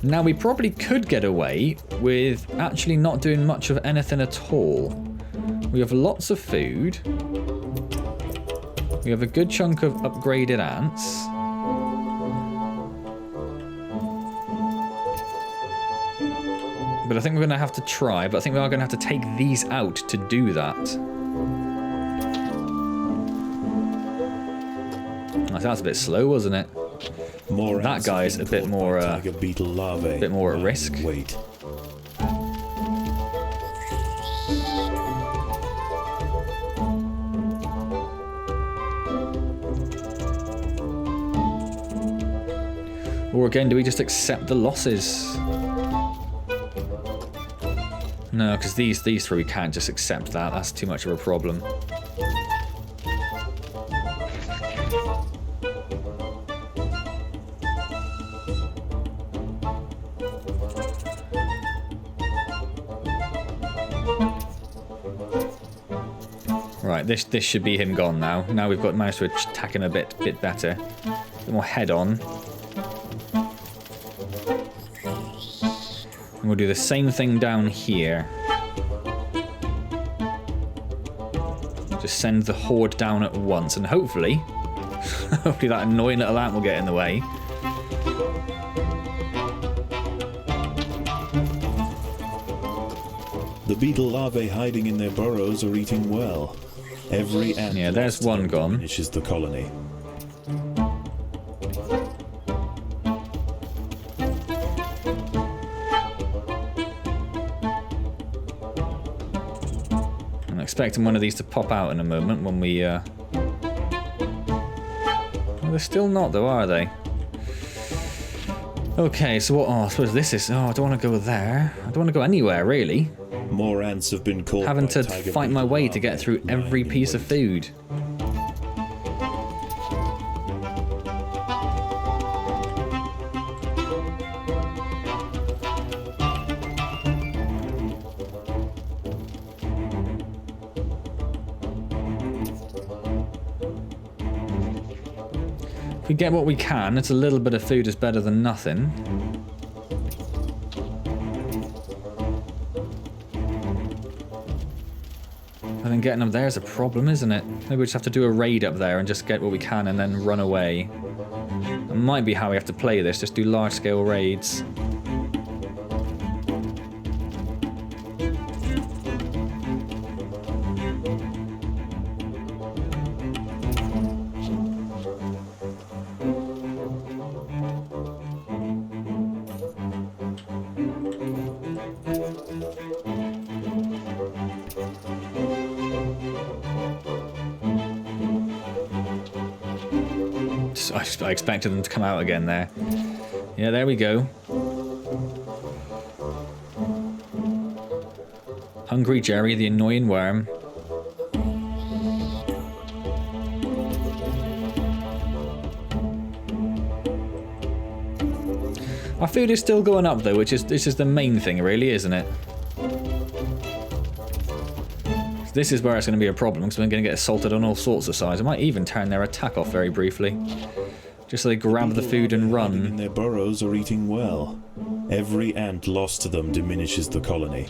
Now, we probably could get away with actually not doing much of anything at all. We have lots of food. We have a good chunk of upgraded ants. But I think we're going to have to try, but I think we are going to have to take these out to do that. That's a bit slow, wasn't it? That guy's a bit more, bit more at risk. Wait. Or again, do we just accept the losses? No, because these three we can't just accept that. That's too much of a problem. Right, this should be him gone now. Now we've got managed to attack him a bit better. A bit more head on. And we'll do the same thing down here. Just send the horde down at once, and hopefully, hopefully that annoying little ant will get in the way. The beetle larvae hiding in their burrows are eating well. Every ant there's one gone. Diminishes the colony. I'm expecting one of these to pop out in a moment when we... Well, they're still not though, are they? Okay, so what... Oh, I suppose this is... Oh, I don't want to go there. I don't want to go anywhere, really. More ants have been caught. Having to fight my way to get through every piece of food. If we get what we can, it's a little bit of food is better than nothing. I think getting up there is a problem, isn't it? Maybe we just have to do a raid up there and just get what we can and then run away. That might be how we have to play this, just do large-scale raids. I expected them to come out again there. Yeah, there we go. Hungry Jerry, the annoying worm. Our food is still going up though, which is the main thing really, isn't it? This is where it's going to be a problem, because we're going to get assaulted on all sorts of sides. I might even turn their attack off very briefly. Just so they grab the food and run. In their burrows are eating well. Every ant lost to them diminishes the colony.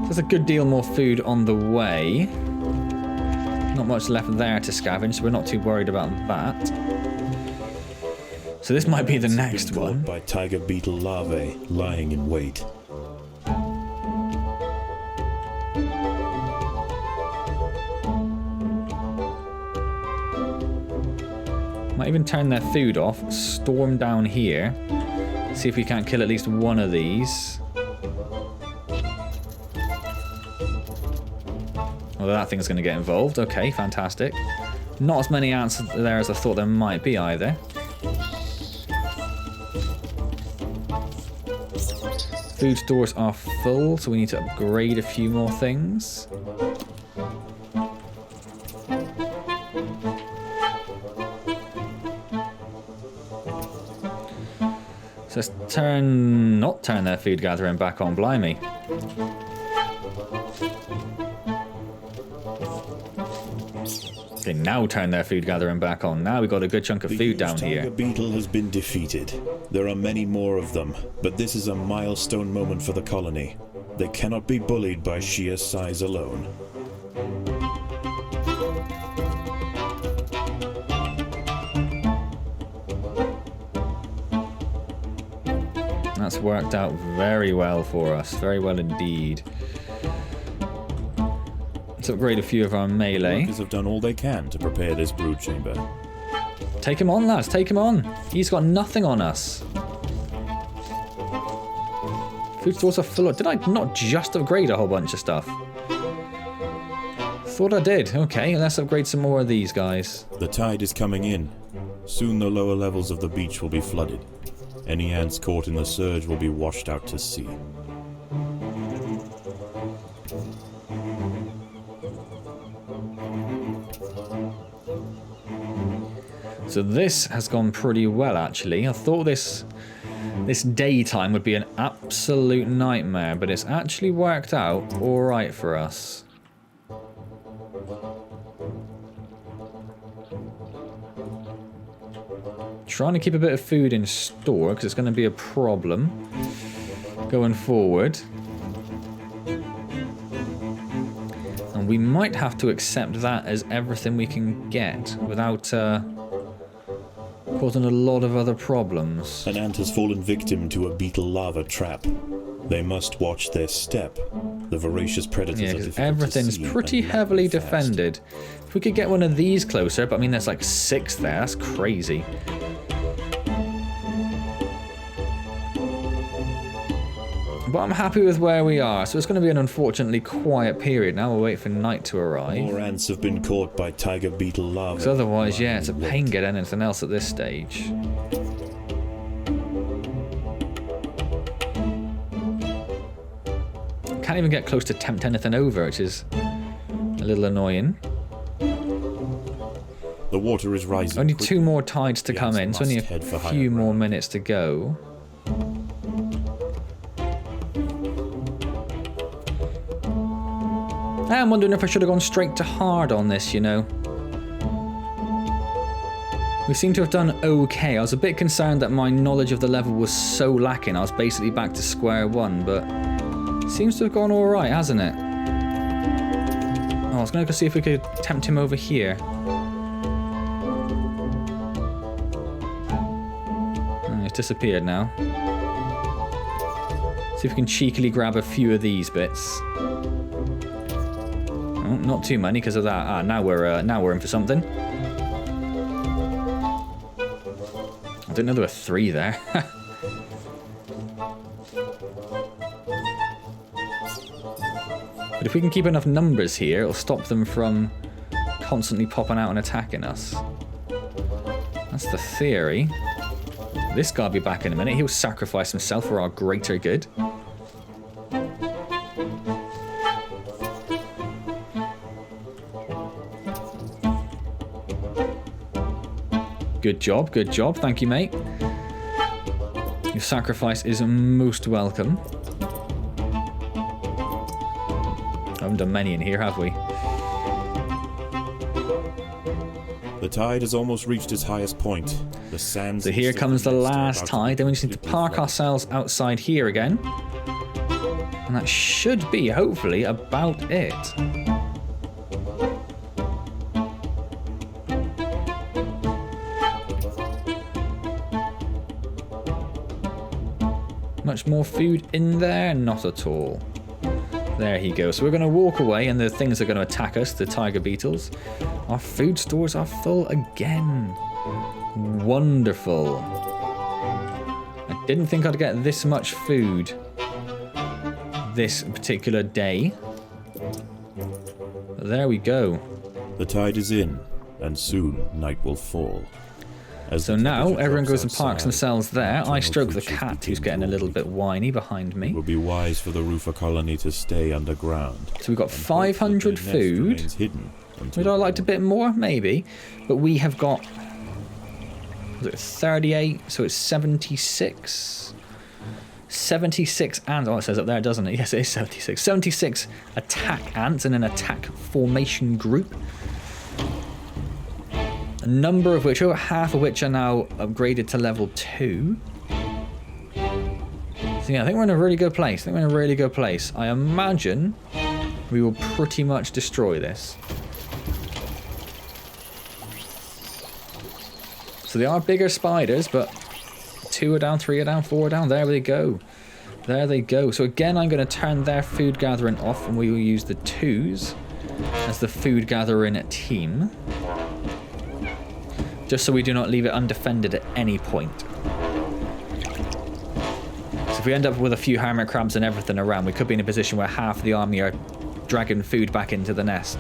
There's a good deal more food on the way. Not much left there to scavenge, so we're not too worried about that. So this might be the next one. By tiger beetle larvae lying in wait. Might even turn their food off, storm down here, see if we can't kill at least one of these. Well, that thing's going to get involved. Okay, fantastic. Not as many ants there as I thought there might be either. Food stores are full, so we need to upgrade a few more things. So let's not turn their food gathering back on, blimey. They now turn their food gathering back on. Now we've got a good chunk of food down here. The beetle has been defeated. There are many more of them, but this is a milestone moment for the colony. They cannot be bullied by sheer size alone. That's worked out very well for us. Very well indeed. Let's upgrade a few of our melee. Workers have done all they can to prepare this brood chamber. Take him on, lads. Take him on. He's got nothing on us. Food stores are full of... Did I not just upgrade a whole bunch of stuff? Thought I did. Okay, let's upgrade some more of these guys. The tide is coming in. Soon the lower levels of the beach will be flooded. Any ants caught in the surge will be washed out to sea. So So this has gone pretty well, actually. I thought this daytime would be an absolute nightmare, but it's actually worked out all right for us. Trying to keep a bit of food in store because it's going to be a problem going forward. And we might have to accept that as everything we can get without causing a lot of other problems. An ant has fallen victim to a beetle lava trap. They must watch their step. The voracious predators are difficult to everything's see pretty and heavily fast. defended. If we could get one of these closer, but I mean there's like 6 there, that's crazy. But I'm happy with where we are, so it's going to be an unfortunately quiet period now. We'll wait for night to arrive. More ants have been caught by tiger beetle lava. Because otherwise, yeah, it's a pain getting anything else at this stage. Can't even get close to tempt anything over, which is a little annoying. The water is rising. Only quickly. 2 more tides to The come in, ants so only must head for a higher few more ground. minutes to go. I'm wondering if I should have gone straight to hard on this, you know. We seem to have done okay. I was a bit concerned that my knowledge of the level was so lacking. I was basically back to square one, but it seems to have gone alright, hasn't it? Oh, I was going to go see if we could tempt him over here. Oh, he's disappeared now. See if we can cheekily grab a few of these bits. Oh, not too many because of that. Ah, now we're in for something. I didn't know there were 3 there. But if we can keep enough numbers here, it'll stop them from constantly popping out and attacking us. That's the theory. This guy'll be back in a minute. He'll sacrifice himself for our greater good. Good job, good job. Thank you, mate. Your sacrifice is most welcome. Haven't done many in here, have we? The tide has almost reached its highest point. The sands. So here comes the last tide. Then we just need to park ourselves outside here again. And that should be, hopefully, about it. Much more food in there? Not at all. There he goes. So we're going to walk away and the things are going to attack us, the tiger beetles. Our food stores are full again. Wonderful. I didn't think I'd get this much food this particular day. But there we go. The tide is in, and soon night will fall. So now everyone goes and parks themselves there. I stroke the cat who's getting a little bit whiny behind me. It would be wise for the roofer colony to stay underground. So we've got 500 food. Would I liked a bit more? Maybe. But we have got, was it 38? So it's 76. 76 ants. Oh, it says up there, doesn't it? Yes, it is 76. 76 attack ants in an attack formation group. A number of which, over half of which are now upgraded to level 2. So yeah, I think we're in a really good place. I imagine we will pretty much destroy this. So they are bigger spiders, but 2 are down, 3 are down, 4 are down. There they go. There they go. So again, I'm going to turn their food gathering off, and we will use the 2s as the food gathering team. Just so we do not leave it undefended at any point. So if we end up with a few hermit crabs and everything around, we could be in a position where half the army are dragging food back into the nest.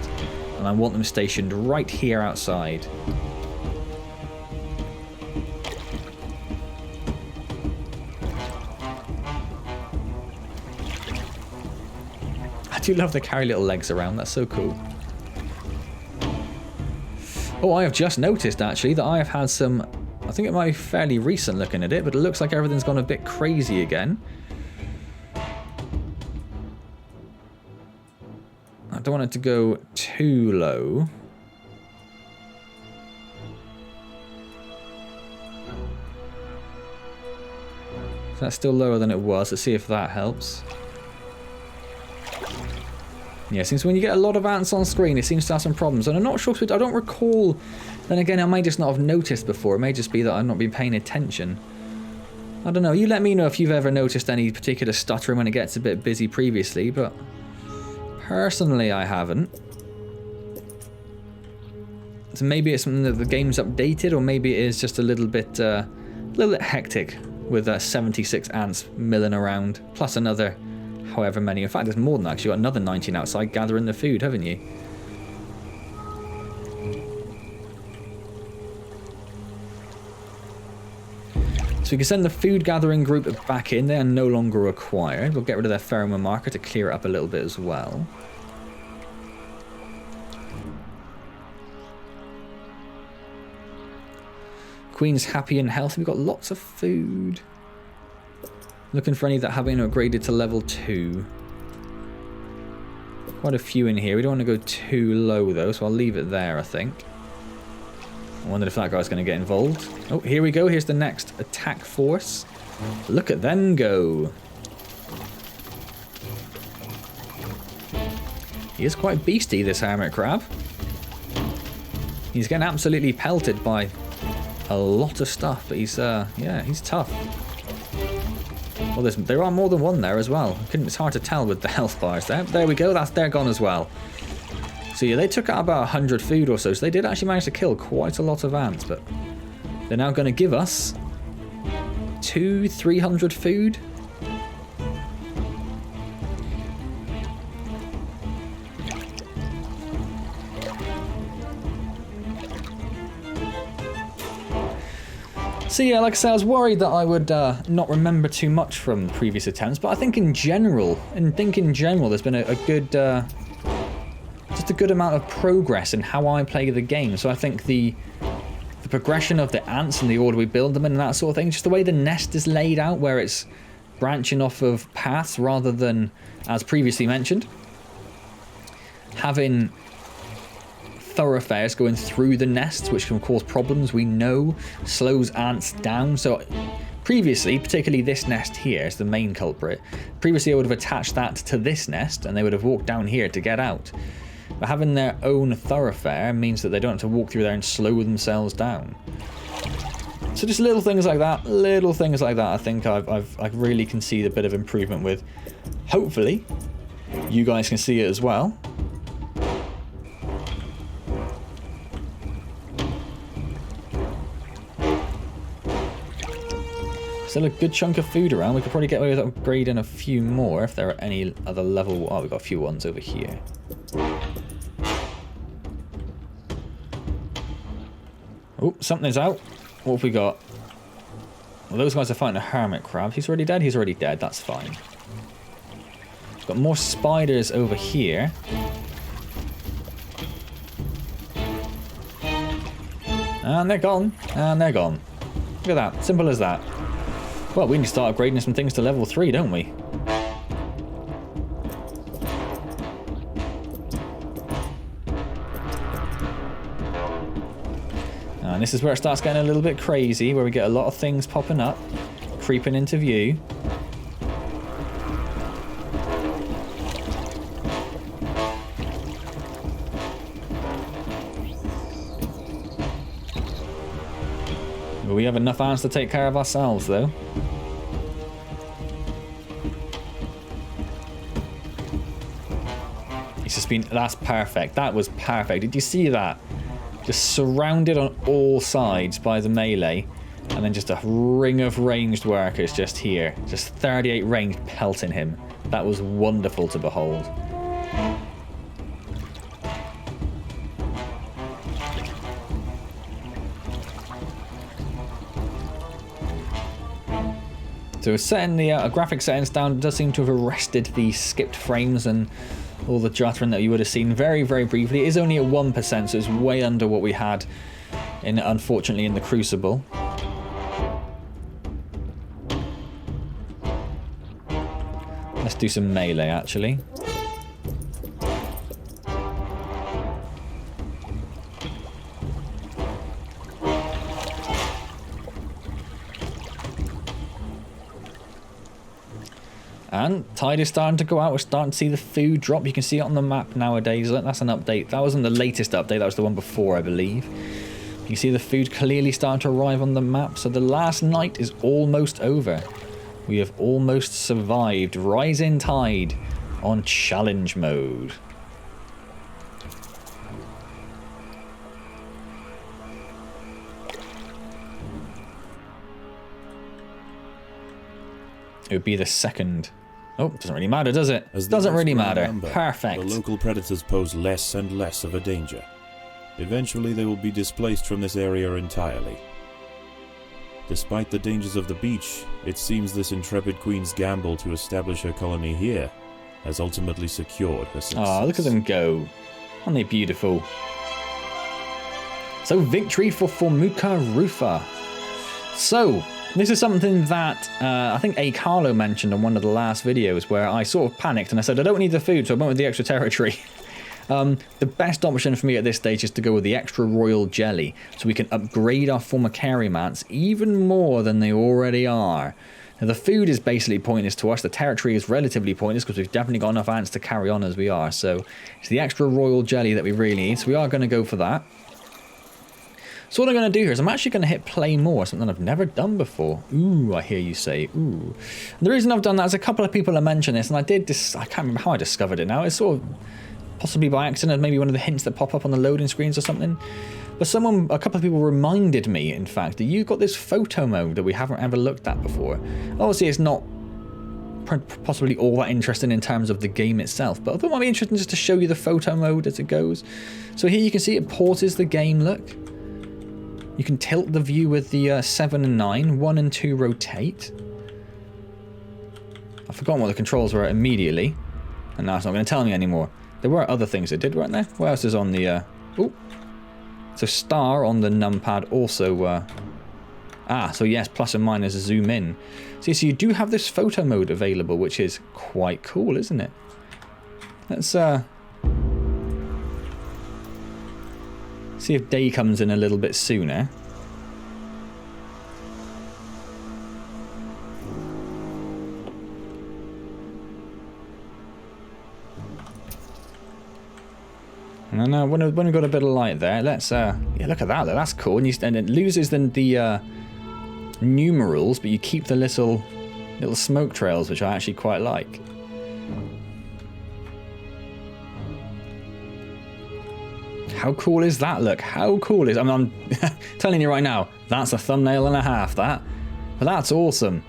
And I want them stationed right here outside. I do love they carry little legs around, that's so cool. Oh, I have just noticed actually that I have had some, I think it might be fairly recent looking at it, but it looks like everything's gone a bit crazy again. I don't want it to go too low. So that's still lower than it was. Let's see if that helps. Yeah, it seems when you get a lot of ants on screen, it seems to have some problems. And I'm not sure, I don't recall. Then again, I might just not have noticed before. It may just be that I've not been paying attention. I don't know. You let me know if you've ever noticed any particular stuttering when it gets a bit busy previously, but personally, I haven't. So maybe it's something that the game's updated, or maybe it is just a little bit hectic with 76 ants milling around, plus another however many. In fact, there's more than that. You've got another 19 outside gathering the food, haven't you? So we can send the food gathering group back in. They are no longer required. We'll get rid of their pheromone marker to clear it up a little bit as well. Queen's happy and healthy. We've got lots of food. Looking for any that have been upgraded to level 2. Quite a few in here. We don't want to go too low though, so I'll leave it there, I think. I wondered if that guy's going to get involved. Oh, here we go. Here's the next attack force. Look at them go. He is quite beastie, this hermit crab. He's getting absolutely pelted by a lot of stuff, but he's, yeah, he's tough. Well, there are more than one there as well. It's hard to tell with the health bars there. There we go. They're gone as well. So yeah, they took out about 100 food or so. So they did actually manage to kill quite a lot of ants, but they're now going to give us 200-300 food. So yeah, like I said, I was worried that I would not remember too much from previous attempts, but I think in general, there's been a good, just a good amount of progress in how I play the game. So I think the progression of the ants and the order we build them in and that sort of thing, just the way the nest is laid out, where it's branching off of paths rather than, as previously mentioned, having thoroughfares going through the nests, which can cause problems. We know slows ants down. So previously, particularly this nest here is the main culprit. Previously, I would have attached that to this nest and they would have walked down here to get out. But having their own thoroughfare means that they don't have to walk through there and slow themselves down. So just little things like that, I think I really can see a bit of improvement with. Hopefully, you guys can see it as well. Still a good chunk of food around. We could probably get away with upgrading a few more if there are any other level. Oh, we've got a few ones over here. Oh, something's out. What have we got? Well, those guys are fighting a hermit crab. He's already dead? He's already dead. That's fine. We've got more spiders over here. And they're gone. And they're gone. Look at that. Simple as that. Well, we need to start upgrading some things to level 3, don't we? And this is where it starts getting a little bit crazy, where we get a lot of things popping up, creeping into view. We have enough ants to take care of ourselves, though. It's just been... That's perfect. That was perfect. Did you see that? Just surrounded on all sides by the melee. And then just a ring of ranged workers just here. Just 38 ranged pelting him. That was wonderful to behold. So setting the graphic settings down does seem to have arrested the skipped frames and all the Jothrin that you would have seen very, very briefly. It is only at 1%, so it's way under what we had, unfortunately, in the Crucible. Let's do some melee, actually. And tide is starting to go out. We're starting to see the food drop. You can see it on the map nowadays. That's an update. That wasn't the latest update. That was the one before, I believe. You can see the food clearly starting to arrive on the map. So the last night is almost over. We have almost survived Rising Tide on challenge mode. It would be the second. Oh, doesn't really matter, does it? Doesn't really matter. Perfect. The local predators pose less and less of a danger. Eventually they will be displaced from this area entirely. Despite the dangers of the beach, it seems this intrepid queen's gamble to establish her colony here has ultimately secured her success. Oh, look at them go. Aren't they beautiful? So, victory for Formuka Rufa. So, this is something that I think A. Carlo mentioned on one of the last videos, where I sort of panicked and I said, I don't need the food, so I went with the extra territory. The best option for me at this stage is to go with the extra royal jelly, so we can upgrade our Formicarium ants even more than they already are. Now, the food is basically pointless to us. The territory is relatively pointless because we've definitely got enough ants to carry on as we are. So it's the extra royal jelly that we really need. So we are going to go for that. So what I'm going to do here is I'm actually going to hit play more, something I've never done before. Ooh, I hear you say, ooh. And the reason I've done that is a couple of people have mentioned this, and I can't remember how I discovered it now. It's sort of possibly by accident, maybe one of the hints that pop up on the loading screens or something. But a couple of people reminded me, in fact, that you've got this photo mode that we haven't ever looked at before. Obviously, it's not possibly all that interesting in terms of the game itself, but I thought it might be interesting just to show you the photo mode as it goes. So here you can see it pauses the game, look. You can tilt the view with the 7 and 9, 1 and 2 rotate. I've forgotten what the controls were immediately, and now it's not going to tell me anymore. There were other things it did, weren't there? What else is on the... Oh, so star on the numpad also... so yes, plus and minus zoom in. So you do have this photo mode available, which is quite cool, isn't it? Let's see if day comes in a little bit sooner. And when we've got a bit of light there, let's yeah, look at that. That's cool. And it loses the numerals, but you keep the little smoke trails, which I actually quite like. How cool is that? Look, how cool is... I'm telling you right now, that's a thumbnail and a half, that. But that's awesome.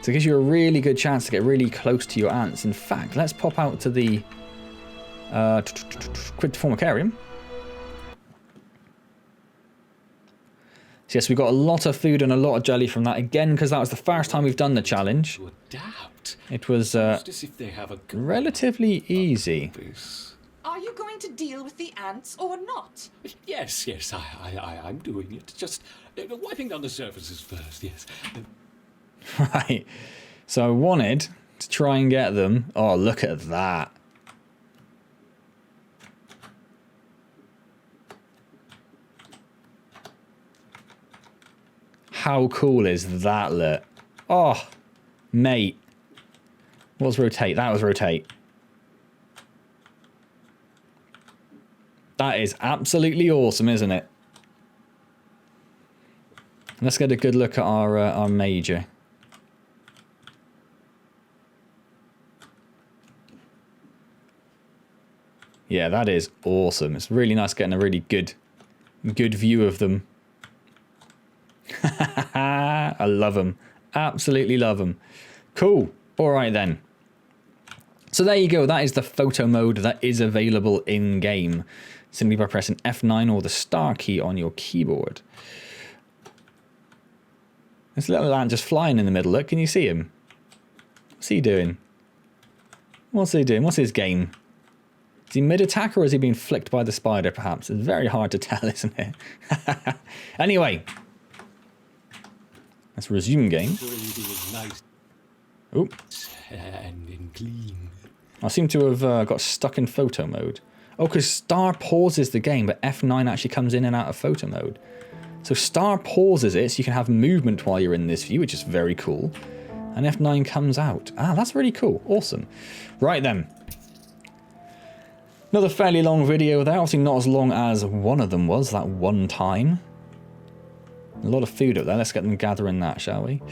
So it gives you a really good chance to get really close to your ants. In fact, let's pop out to the... quit the Formicarium. So yes, we got a lot of food and a lot of jelly from that. Again, because that was the first time we've done the challenge. It was relatively easy. Are you going to deal with the ants or not? Yes, I'm doing it. Just wiping down the surfaces first, yes. Right. So I wanted to try and get them. Oh, look at that. How cool is that, look? Oh, mate. What's rotate? That was rotate. That is absolutely awesome, isn't it? Let's get a good look at our major. Yeah, that is awesome. It's really nice getting a really good view of them. I love them. Absolutely love them. Cool. All right then. So there you go. That is the photo mode that is available in game. Simply by pressing F9 or the star key on your keyboard. This little ant just flying in the middle. Look, can you see him? What's he doing? What's he doing? What's his game? Is he mid-attack or is he being flicked by the spider, perhaps? It's very hard to tell, isn't it? Anyway. Let's resume game. Nice Oh. and clean. I seem to have got stuck in photo mode. Oh, because star pauses the game, but F9 actually comes in and out of photo mode. So star pauses it, so you can have movement while you're in this view, which is very cool. And F9 comes out. Ah, that's really cool. Awesome. Right then. Another fairly long video there. Obviously not as long as one of them was that one time. A lot of food up there. Let's get them gathering that, shall we?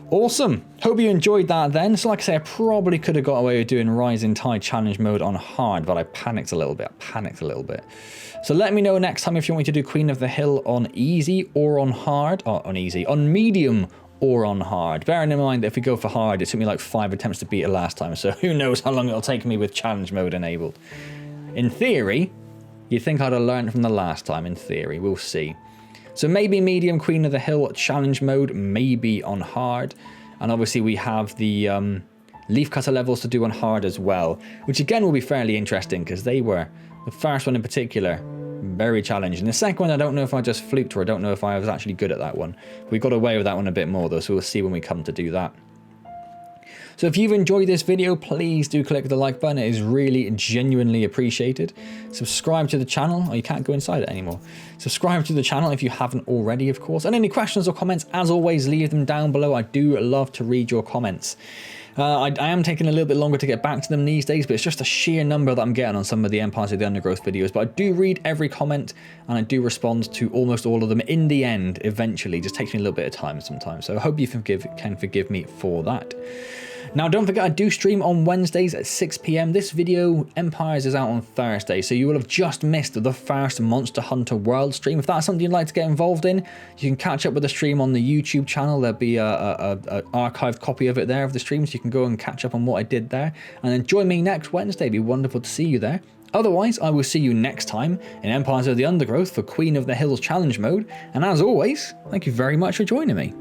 Awesome. Hope you enjoyed that then. So like I say, I probably could have got away with doing Rising Tide Challenge mode on hard, but I panicked a little bit. So let me know next time if you want me to do Queen of the Hill on easy or on hard. Or on easy. On medium or on hard. Bearing in mind that if we go for hard, it took me like 5 attempts to beat it last time. So who knows how long it'll take me with challenge mode enabled. In theory, you'd think I'd have learned from the last time. In theory, we'll see. So maybe medium Queen of the Hill challenge mode, maybe on hard. And obviously we have the leafcutter levels to do on hard as well, which again will be fairly interesting because they were, the first one in particular, very challenging. The second one, I don't know if I just fluked or I don't know if I was actually good at that one. We got away with that one a bit more though, so we'll see when we come to do that. So if you've enjoyed this video, please do click the like button. It is really genuinely appreciated. Subscribe to the channel. Oh, you can't go inside it anymore. Subscribe to the channel if you haven't already, of course. And any questions or comments, as always, leave them down below. I do love to read your comments. I am taking a little bit longer to get back to them these days, but it's just a sheer number that I'm getting on some of the Empires of the Undergrowth videos. But I do read every comment and I do respond to almost all of them in the end, eventually. It just takes me a little bit of time sometimes. So I hope you can forgive me for that. Now, don't forget, I do stream on Wednesdays at 6 PM. This video, Empires, is out on Thursday, so you will have just missed the first Monster Hunter World stream. If that's something you'd like to get involved in, you can catch up with the stream on the YouTube channel. There'll be a archived copy of it there of the stream, so you can go and catch up on what I did there. And then join me next Wednesday. It'd be wonderful to see you there. Otherwise, I will see you next time in Empires of the Undergrowth for Queen of the Hills Challenge mode. And as always, thank you very much for joining me.